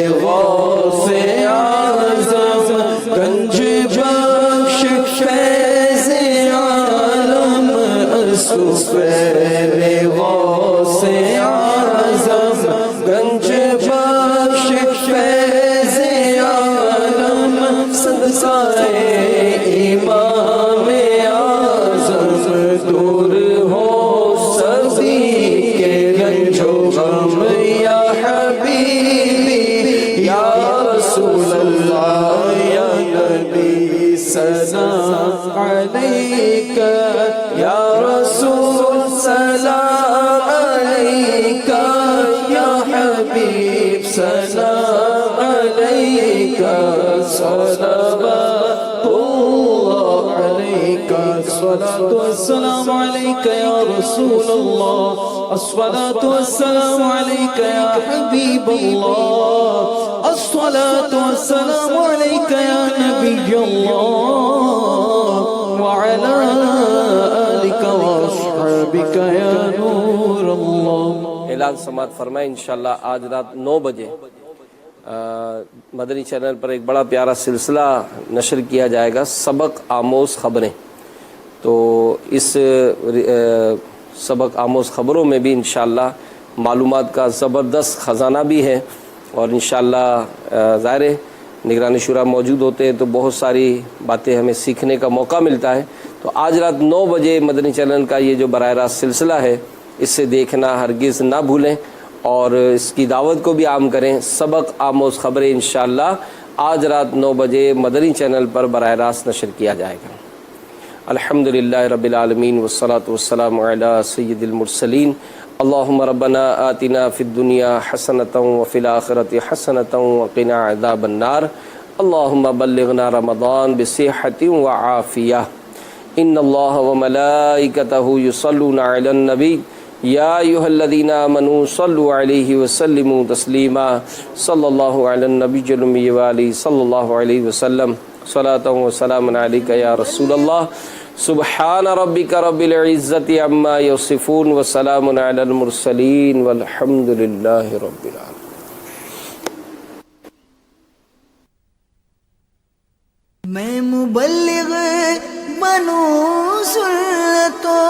گنج بخش فیض عالم، پہلے غوث اعظم، گنج بخش فیض عالم، صدقہ امام اعظم، دور ہو سبھی کے رنج و غم، یا حبیبی یا رسول اللہ، یا نبی سلام علیکہ، یا رسول سلام علیکہ، یا حبیب سلام علیکہ، صلوات اللہ علیکہ۔ الصلاة والسلام عليك يا رسول الله الصلاة والسلام عليك يا حبيب الله الصلاة والسلام عليك يا نبي الله وعلى آلك وأصحابك يا نور الله. اعلان سماعت فرمائے انشاءاللہ آج رات 9 بجے مدنی چینل پر ایک بڑا پیارا سلسلہ نشر کیا جائے گا، سبق آموز خبریں. تو اس سبق آموز خبروں میں بھی انشاءاللہ معلومات کا زبردست خزانہ بھی ہے، اور انشاءاللہ ظاہر ہے نگرانی شورا موجود ہوتے ہیں تو بہت ساری باتیں ہمیں سیکھنے کا موقع ملتا ہے. تو آج رات 9 بجے مدنی چینل کا یہ جو براہ راست سلسلہ ہے اسے دیکھنا ہرگز نہ بھولیں، اور اس کی دعوت کو بھی عام کریں. سبق آموز خبریں انشاءاللہ آج رات 9 بجے مدنی چینل پر براہ راست نشر کیا جائے گا. الحمدللہ رب العالمین والصلاة والسلام علی سید المرسلین. اللہم ربنا آتنا فی الدنیا حسنۃ وفی الآخرۃ حسنۃ وقنا عذاب النار. اللہم بلغنا رمضان بصحۃ وعافیہ. ان اللہ وملائکتہ یصلون علی النبی یا ایھا الذین آمنوا صلوا علیہ وسلموا تسلیما. صلی اللہ علی النبی الأمی وآلہ صلی اللہ علیہ وسلم. صلاۃ وسلام علیک یا رسول اللہ. سبحان ربک رب العزۃ عما یصفون وسلام علی المرسلین والحمد للہ رب العالمین. میں مبلغ بنوں سنتوں